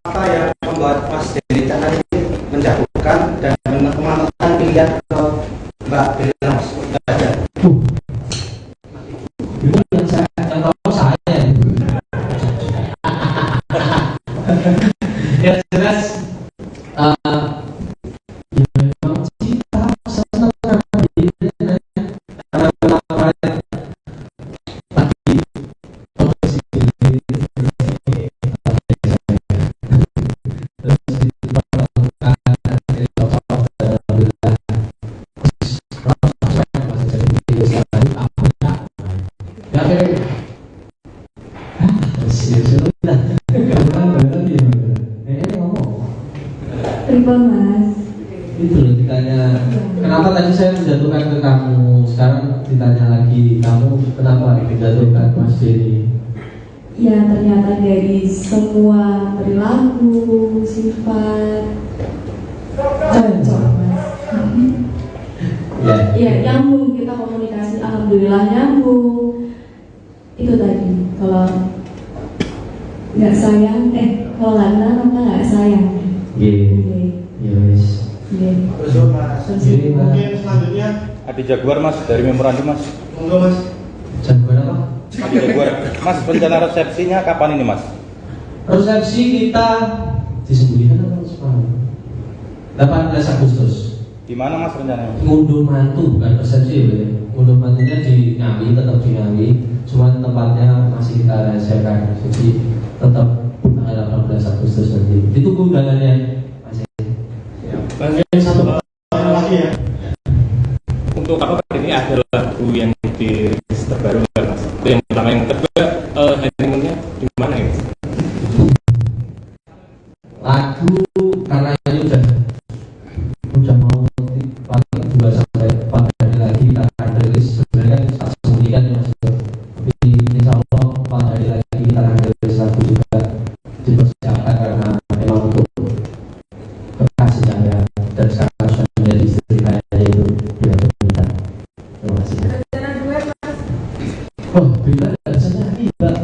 apa yang membuat Mas Denny Caknan ini menjauhkan dan mematahkan pilihan ke Mbak Bella Mas? Itu yang tahu saya. Ya jelas. Memang cinta senang Belum mas. Itu loh ditanya, kenapa tadi saya menjatuhkan ke kamu, sekarang ditanya lagi, kamu kenapa menjatuhkan Mas Denny? Ya ternyata dari semua perilaku, sifat cocok mas. Ya nyambung, kita komunikasi alhamdulillah nyambung. Itu tadi kalau nggak sayang, kalau nggak kenal maka nggak sayang. Yes. Mungkin selanjutnya Adi Jaguar mas dari memorandum mas. monggo mas. Jagoan apa? Adi Jaguar. Mas rencana resepsinya kapan ini mas? Resepsi kita disembunyikan atau semalam? 18 Agustus. Di mana mas rencananya? Ngunduh mantu bukan resepsi ya. Ngunduh mantunya di Ngawi, tetap di Ngawi. Cuma tempatnya masih kita rahasiakan. Jadi tetap tanggal 18 Agustus nanti. Ditunggu undangannya. Mungkin satu pertanyaan lagi ya. Untuk apa ini ada lagu yang dirilis terbaru nggak mas? Itu yang pertama. Yang kedua, honeymoonnya di mana ini? Lagu karena ini udah mau paling 2 sampai 4 hari lagi kita akan rilis. Sebenarnya kan tak sembunyikan ya mas. Tapi insya Allah 4 hari lagi kita akan rilis lagu juga, dipersiapkan karena memang untuk kekasih saya dan sekarang sudah menjadi istri saya itu dia Bonita. Terima kasih. Rencana duet mas. Oh, bila nggak bisa nyanyi, Mbak.